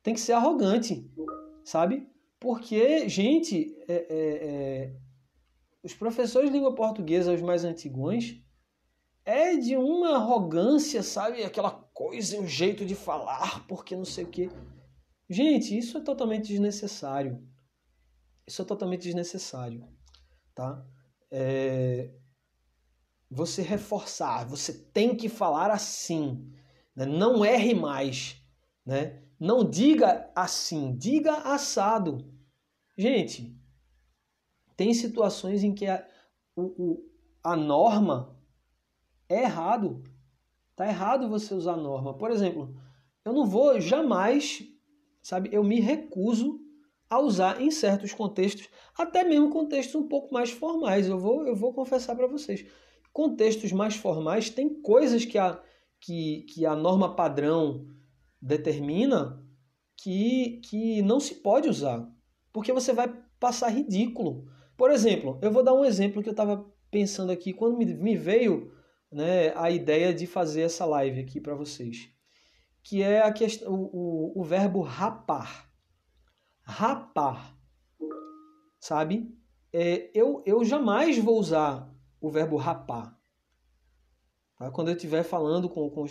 Tem que ser arrogante, sabe? Porque, gente, os professores de língua portuguesa, os mais antigões, é de uma arrogância, sabe? Aquela coisa, um jeito de falar, porque não sei o quê. Gente, isso é totalmente desnecessário. Isso é totalmente desnecessário, tá? Você reforçar, você tem que falar assim, né? Não erre mais, né? Não diga assim, diga assado. Gente, tem situações em que a norma é errado. Tá errado você usar a norma. Por exemplo, eu não vou jamais, sabe, eu me recuso a usar em certos contextos, até mesmo contextos um pouco mais formais. Eu vou confessar para vocês. Contextos mais formais tem coisas que a norma padrão determina que não se pode usar, porque você vai passar ridículo. Por exemplo, eu vou dar um exemplo que eu estava pensando aqui quando me veio, né, a ideia de fazer essa live aqui para vocês, que é a questão, o verbo rapar. Rapar, sabe? Eu jamais vou usar o verbo rapar, tá? Quando eu estiver falando com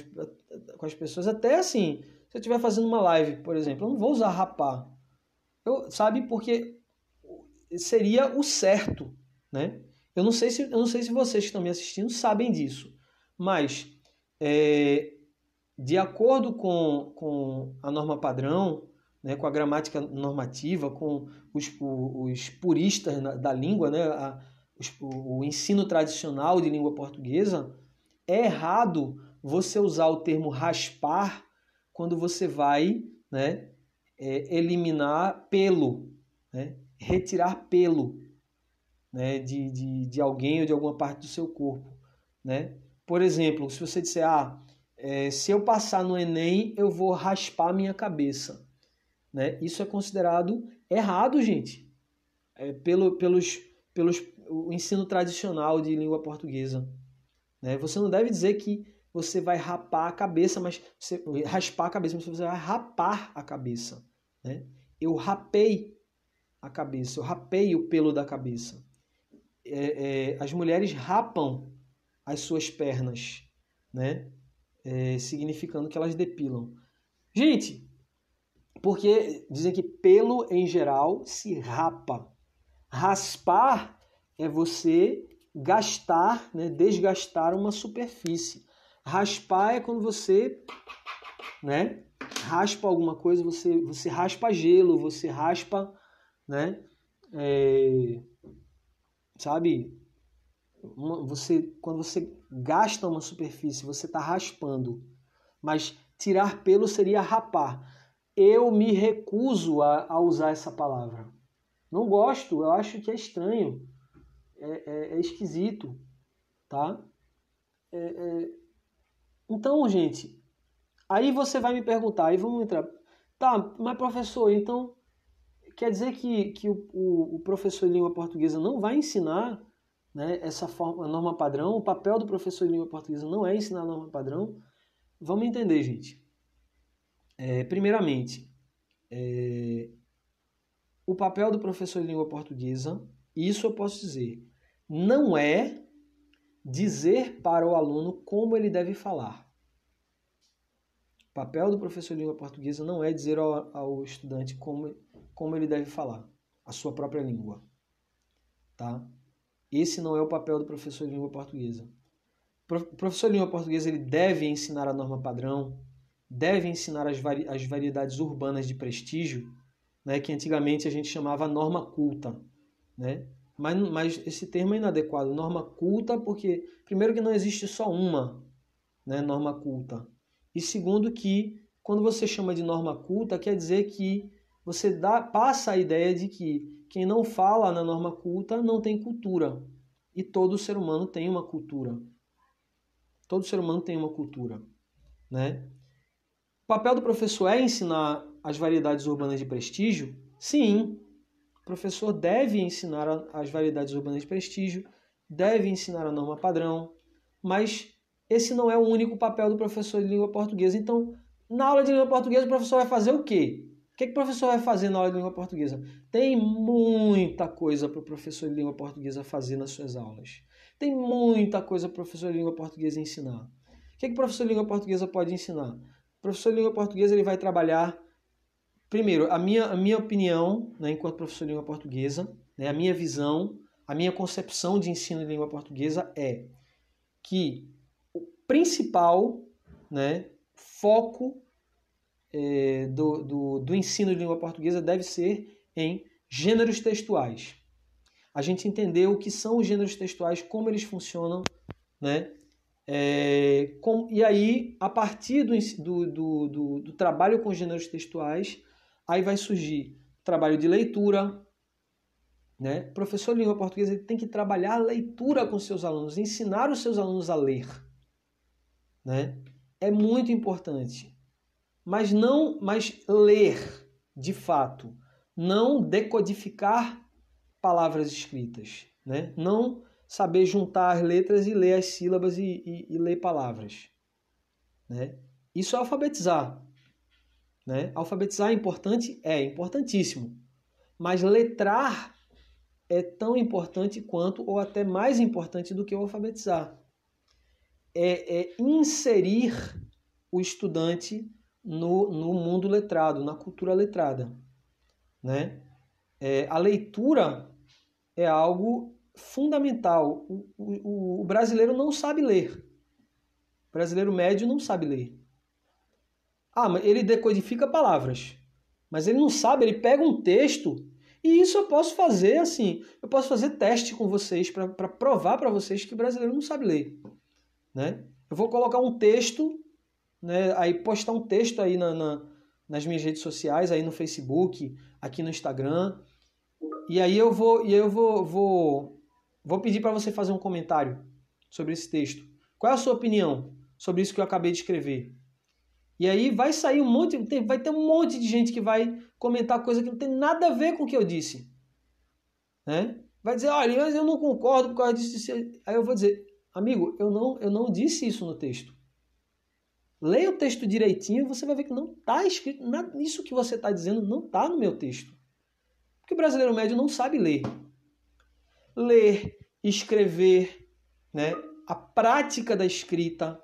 as pessoas, até assim, se eu estiver fazendo uma live, por exemplo, eu não vou usar rapar, sabe? Porque seria o certo, né? Eu não sei se vocês que estão me assistindo sabem disso, mas de acordo com a norma padrão, né, com a gramática normativa, com os puristas da língua, né, o ensino tradicional de língua portuguesa, é errado você usar o termo raspar quando você vai, né, eliminar pelo, né, retirar pelo, né, de alguém ou de alguma parte do seu corpo, né? Por exemplo, se você disser, se eu passar no Enem, eu vou raspar minha cabeça, né? Isso é considerado errado, gente, o ensino tradicional de língua portuguesa, né? Você não deve dizer que você vai rapar a cabeça, mas raspar a cabeça, mas você vai rapar a cabeça, né? Eu rapei a cabeça, eu rapei o pelo da cabeça. As mulheres rapam as suas pernas, né? Significando que elas depilam. Gente, porque dizem que pelo em geral se rapa. Raspar é você gastar, né, desgastar uma superfície. Raspar é quando você, né, raspa alguma coisa, você raspa gelo, você raspa, né, sabe, quando você gasta uma superfície, você está raspando. Mas tirar pelo seria rapar. Eu me recuso a usar essa palavra. Não gosto, eu acho que é estranho. É esquisito, tá? Então, gente, aí você vai me perguntar, aí vamos entrar. Tá, mas professor, então quer dizer que o professor de língua portuguesa não vai ensinar né, essa forma, a norma padrão. O papel do professor de língua portuguesa não é ensinar a norma padrão. Vamos entender, gente. Primeiramente, o papel do professor de língua portuguesa, isso eu posso dizer, não é dizer para o aluno como ele deve falar. O papel do professor de língua portuguesa não é dizer ao estudante como ele deve falar a sua própria língua. Tá? Esse não é o papel do professor de língua portuguesa. O professor de língua portuguesa ele deve ensinar a norma padrão, deve ensinar as variedades urbanas de prestígio, né, que antigamente a gente chamava norma culta. Né? Mas esse termo é inadequado, norma culta, porque, primeiro, que não existe só uma, né, norma culta. E segundo, que quando você chama de norma culta, quer dizer que você passa a ideia de que quem não fala na norma culta não tem cultura. E todo ser humano tem uma cultura. Todo ser humano tem uma cultura. Né? O papel do professor é ensinar as variedades urbanas de prestígio? Sim. O professor deve ensinar as variedades urbanas de prestígio, deve ensinar a norma padrão, mas esse não é o único papel do professor de língua portuguesa. Então, na aula de língua portuguesa, o professor vai fazer o quê? O que o professor vai fazer na aula de língua portuguesa? Tem muita coisa para o professor de língua portuguesa fazer nas suas aulas. Tem muita coisa para o professor de língua portuguesa ensinar. O que o professor de língua portuguesa pode ensinar? O professor de língua portuguesa ele vai trabalhar, primeiro, a minha opinião, né, enquanto professor de língua portuguesa, né, a minha visão, a minha concepção de ensino de língua portuguesa é que o principal, né, foco do ensino de língua portuguesa deve ser em gêneros textuais. A gente entender o que são os gêneros textuais, como eles funcionam, né? E aí, a partir do trabalho com gêneros textuais, aí vai surgir trabalho de leitura, né? O professor de língua portuguesa ele tem que trabalhar a leitura com seus alunos, ensinar os seus alunos a ler, né? É muito importante. Mas ler, de fato, não decodificar palavras escritas, né? Não saber juntar as letras e ler as sílabas e ler palavras, né? Isso é alfabetizar, né? Alfabetizar é importante? É importantíssimo. Mas letrar é tão importante quanto, ou até mais importante do que o alfabetizar. É inserir o estudante no mundo letrado, na cultura letrada. Né? A leitura é algo fundamental. O brasileiro não sabe ler. O brasileiro médio não sabe ler. Mas ele decodifica palavras. Mas ele não sabe, ele pega um texto. E isso eu posso fazer assim. Eu posso fazer teste com vocês para provar para vocês que o brasileiro não sabe ler. Né? Eu vou colocar um texto, né, aí postar um texto aí nas minhas redes sociais, aí no Facebook, aqui no Instagram. E aí eu vou pedir para você fazer um comentário sobre esse texto. Qual é a sua opinião sobre isso que eu acabei de escrever? E aí vai sair vai ter um monte de gente que vai comentar coisa que não tem nada a ver com o que eu disse. Né? Vai dizer, olha, mas eu não concordo por causa disso. Aí eu vou dizer, amigo, eu não disse isso no texto. Leia o texto direitinho e você vai ver que não está escrito, isso que você está dizendo não está no meu texto. Porque o brasileiro médio não sabe ler. Ler, escrever, né? A prática da escrita.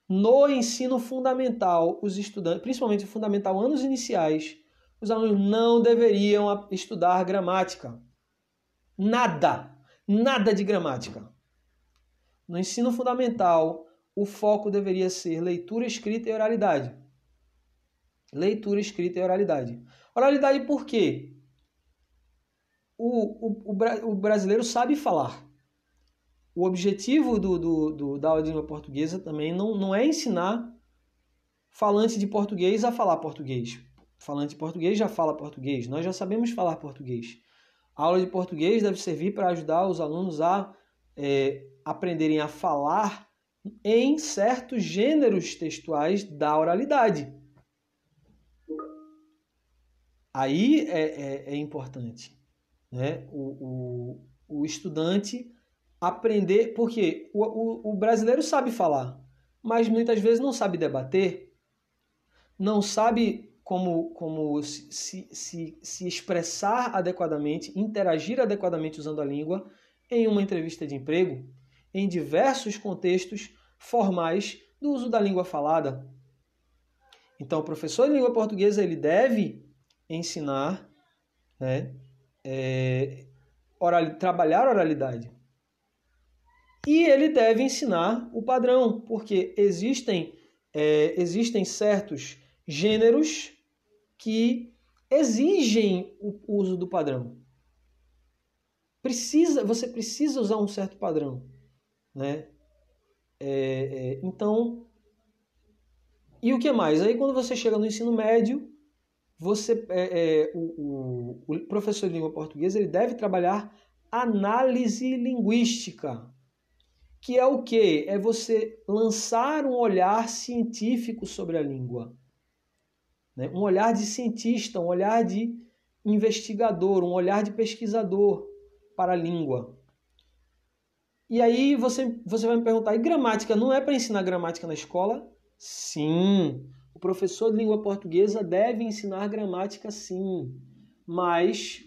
No ensino fundamental, os estudantes, principalmente o fundamental anos iniciais, os alunos não deveriam estudar gramática. Nada de gramática. No ensino fundamental, o foco deveria ser leitura, escrita e oralidade. Leitura, escrita e oralidade. Oralidade por quê? O brasileiro sabe falar. O objetivo da aula de língua portuguesa também não é ensinar falante de português a falar português. Falante de português já fala português. Nós já sabemos falar português. A aula de português deve servir para ajudar os alunos a aprenderem a falar em certos gêneros textuais da oralidade. Aí é importante, né? O estudante aprender, porque o brasileiro sabe falar, mas muitas vezes não sabe debater, não sabe como se expressar adequadamente, interagir adequadamente usando a língua em uma entrevista de emprego, em diversos contextos formais do uso da língua falada. Então, o professor de língua portuguesa ele deve ensinar, né, trabalhar a oralidade. E ele deve ensinar o padrão, porque existem certos gêneros que exigem o uso do padrão. Você precisa usar um certo padrão, né? Então, e o que mais? Aí quando você chega no ensino médio, o professor de língua portuguesa ele deve trabalhar análise linguística, que é o quê? É você lançar um olhar científico sobre a língua. Né? Um olhar de cientista, um olhar de investigador, um olhar de pesquisador para a língua. E aí você vai me perguntar, e gramática? Não é para ensinar gramática na escola? Sim, o professor de língua portuguesa deve ensinar gramática sim, mas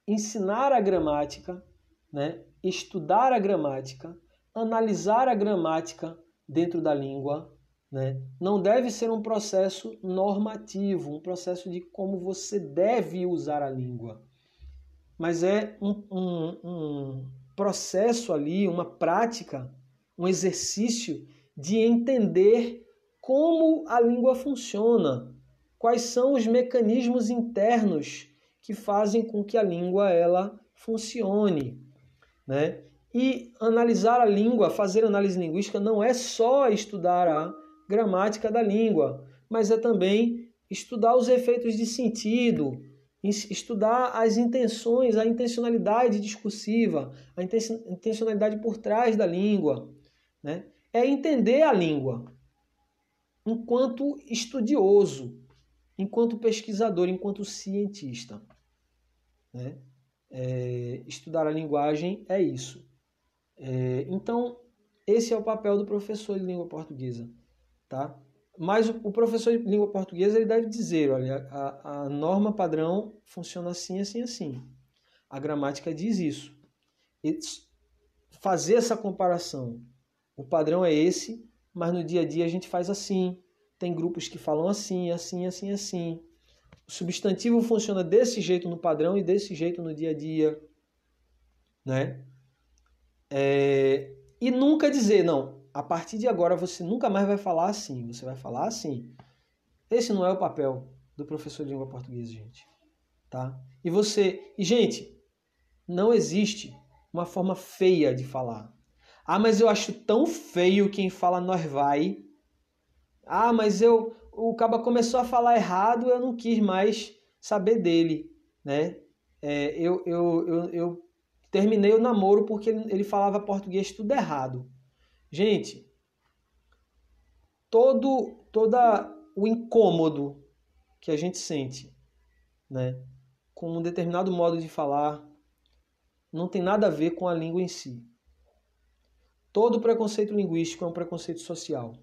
ensinar a gramática, né? Estudar a gramática, analisar a gramática dentro da língua, né? Não deve ser um processo normativo, um processo de como você deve usar a língua. Mas é um processo ali, uma prática, um exercício de entender como a língua funciona, quais são os mecanismos internos que fazem com que a língua ela funcione, né? E analisar a língua, fazer análise linguística não é só estudar a gramática da língua, mas é também estudar os efeitos de sentido, estudar as intenções, a intencionalidade discursiva, a intencionalidade por trás da língua, né? É entender a língua enquanto estudioso, enquanto pesquisador, enquanto cientista, né? Estudar a linguagem é isso. Então, esse é o papel do professor de língua portuguesa, tá? Mas o professor de língua portuguesa ele deve dizer, olha, a norma padrão funciona assim, assim, assim. A gramática diz isso. E fazer essa comparação. O padrão é esse, mas no dia a dia a gente faz assim. Tem grupos que falam assim, assim, assim, assim. O substantivo funciona desse jeito no padrão e desse jeito no dia a dia, né? E nunca dizer, não, a partir de agora você nunca mais vai falar assim, você vai falar assim. Esse não é o papel do professor de língua portuguesa, gente. Tá? E gente, não existe uma forma feia de falar. Ah, mas eu acho tão feio quem fala nós vai. Ah, mas o caba começou a falar errado, eu não quis mais saber dele, né? Eu terminei o namoro porque ele falava português tudo errado. Gente, todo o incômodo que a gente sente, né, com um determinado modo de falar, não tem nada a ver com a língua em si. Todo preconceito linguístico é um preconceito social.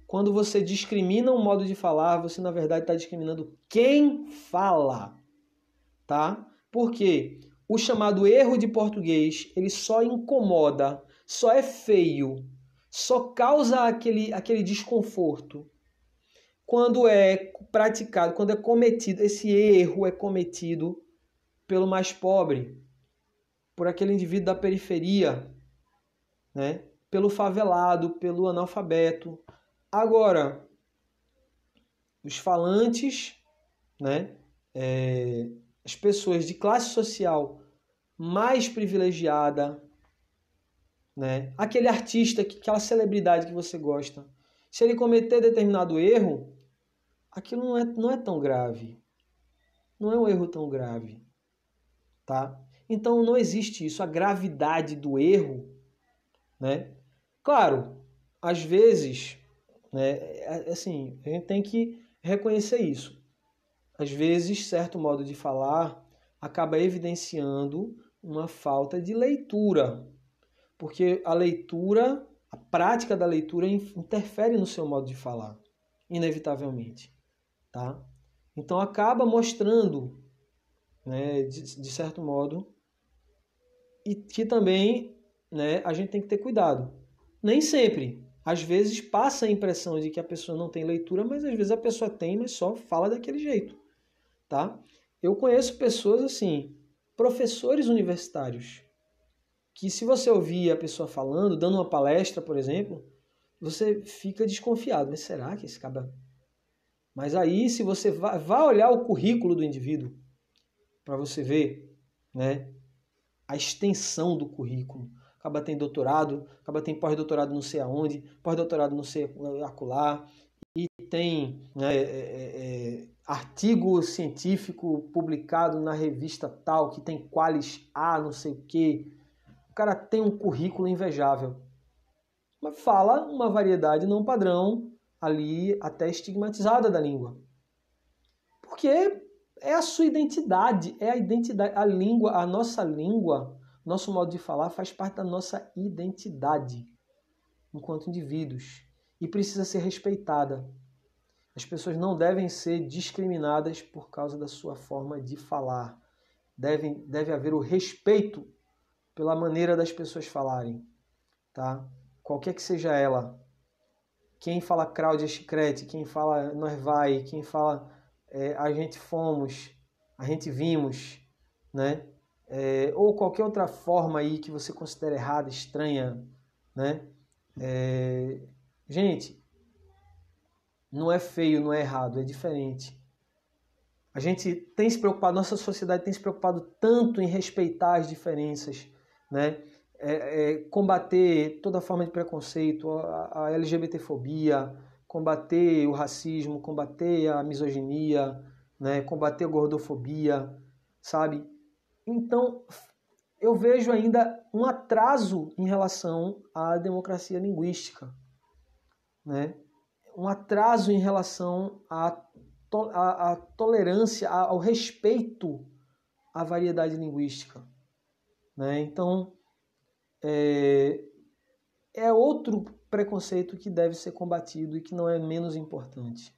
Quando você discrimina um modo de falar, você na verdade está discriminando quem fala, tá? Porque o chamado erro de português, ele só incomoda, só é feio, só causa aquele desconforto quando é praticado, quando é cometido, esse erro é cometido pelo mais pobre, por aquele indivíduo da periferia, né? Pelo favelado, pelo analfabeto. Agora, os falantes, né? As pessoas de classe social mais privilegiada, né? Aquele artista, aquela celebridade que você gosta, se ele cometer determinado erro, aquilo não é tão grave. Não é um erro tão grave, tá? Então não existe isso, a gravidade do erro, né? Claro, às vezes, né, assim, a gente tem que reconhecer isso. Às vezes, certo modo de falar acaba evidenciando uma falta de leitura, porque a leitura, a prática da leitura interfere no seu modo de falar, inevitavelmente, tá? Então acaba mostrando, né, de certo modo, e que também, né, a gente tem que ter cuidado. Nem sempre. Às vezes passa a impressão de que a pessoa não tem leitura, mas às vezes a pessoa tem, mas só fala daquele jeito, tá? Eu conheço pessoas assim, professores universitários, que se você ouvir a pessoa falando, dando uma palestra, por exemplo, você fica desconfiado. Mas será que esse cara... Mas aí, se você vai olhar o currículo do indivíduo, para você ver, né, a extensão do currículo. Acaba tem doutorado, acaba tem pós-doutorado não sei aonde, pós-doutorado não sei acolá, e tem, né, artigo científico publicado na revista tal, que tem qualis A, não sei o quê. O cara tem um currículo invejável. Mas fala uma variedade não padrão, ali até estigmatizada da língua. Porque é a sua identidade, é a identidade, a língua, a nossa língua, nosso modo de falar faz parte da nossa identidade enquanto indivíduos e precisa ser respeitada. As pessoas não devem ser discriminadas por causa da sua forma de falar. Deve haver o respeito pela maneira das pessoas falarem, tá? Qualquer que seja ela. Quem fala Cláudia Chicrete, quem fala nós vai, quem fala a gente fomos, a gente vimos, né? Ou qualquer outra forma aí que você considere errada, estranha, né? Gente, não é feio, não é errado, é diferente. A gente tem se preocupado, nossa sociedade tem se preocupado tanto em respeitar as diferenças, né? Combater toda forma de preconceito, a LGBTfobia, combater o racismo, combater a misoginia, né? Combater a gordofobia, sabe? Então, eu vejo ainda um atraso em relação à democracia linguística, né? Um atraso em relação à tolerância, ao respeito à variedade linguística, né? Então, é outro preconceito que deve ser combatido e que não é menos importante.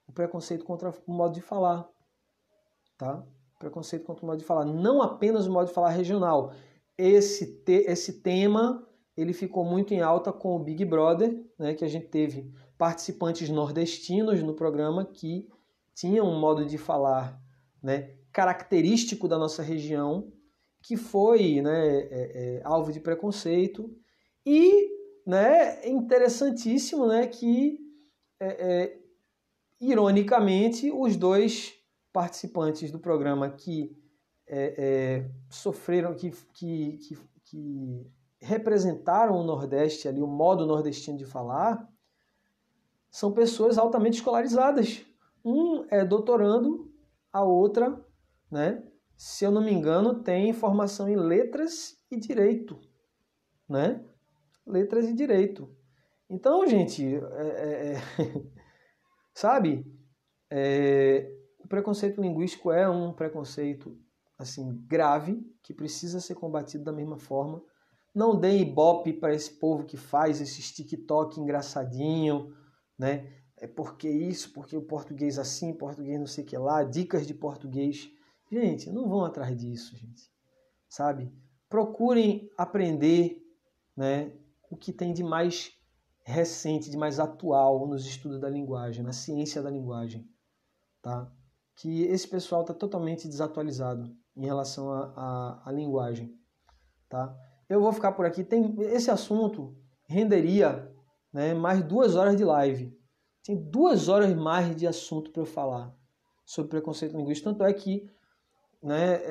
O preconceito contra o modo de falar, tá? Preconceito contra o modo de falar, não apenas o modo de falar regional. Esse tema ele ficou muito em alta com o Big Brother, né, que a gente teve participantes nordestinos no programa que tinham um modo de falar, né, característico da nossa região, que foi, né, alvo de preconceito. E, né, interessantíssimo, né, que, ironicamente, os dois participantes do programa que sofreram, que representaram o Nordeste, ali, o modo nordestino de falar, são pessoas altamente escolarizadas. Um é doutorando, a outra, né, se eu não me engano, tem formação em letras e direito, né? Letras e direito. Então, gente, sabe? O preconceito linguístico é um preconceito assim grave que precisa ser combatido da mesma forma. Não dê ibope para esse povo que faz esse TikTok engraçadinho, né? Porque isso, porque o português assim, português não sei o que lá, dicas de português. Gente, não vão atrás disso, gente. Sabe? Procurem aprender, né, o que tem de mais recente, de mais atual nos estudos da linguagem, na ciência da linguagem, tá? Que esse pessoal está totalmente desatualizado em relação à linguagem, tá? Eu vou ficar por aqui. Esse assunto renderia, né, mais 2 horas de live. Tem 2 horas mais de assunto para eu falar sobre preconceito linguístico. Tanto é que, né,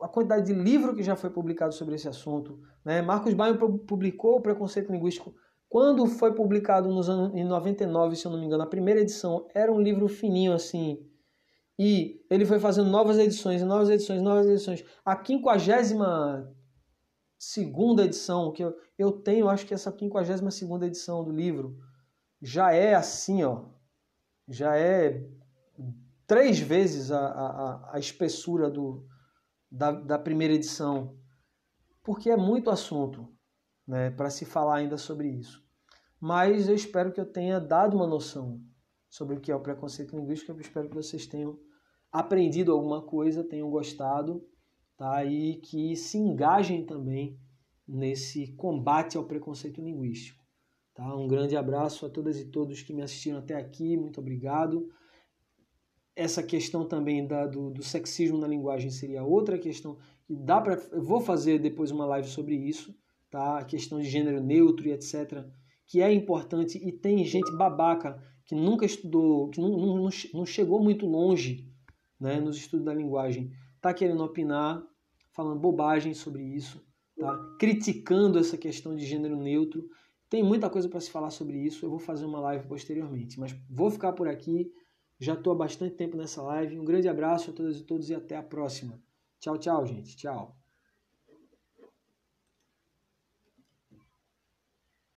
a quantidade de livro que já foi publicado sobre esse assunto, né? Marcos Baio publicou o preconceito linguístico quando foi publicado em 99, se eu não me engano, a primeira edição era um livro fininho assim, e ele foi fazendo novas edições. A 52ª edição que eu tenho, acho que essa 52ª edição do livro já é assim, ó, já é 3 vezes a espessura da primeira edição. porque é muito assunto, né, para se falar ainda sobre isso. Mas eu espero que eu tenha dado uma noção sobre o que é o preconceito linguístico. Eu espero que vocês tenham aprendido alguma coisa, tenham gostado, tá? E que se engajem também nesse combate ao preconceito linguístico. Tá? Um grande abraço a todas e todos que me assistiram até aqui, muito obrigado. Essa questão também do sexismo na linguagem seria outra questão que dá para. Eu vou fazer depois uma live sobre isso, tá? A questão de gênero neutro e etc., que é importante, e tem gente babaca que nunca estudou, que não chegou muito longe, né, nos estudos da linguagem, tá querendo opinar, falando bobagem sobre isso, tá? Criticando essa questão de gênero neutro. Tem muita coisa para se falar sobre isso, eu vou fazer uma live posteriormente, mas vou ficar por aqui. Já estou há bastante tempo nessa live. Um grande abraço a todas e todos e até a próxima. Tchau, tchau, gente. Tchau.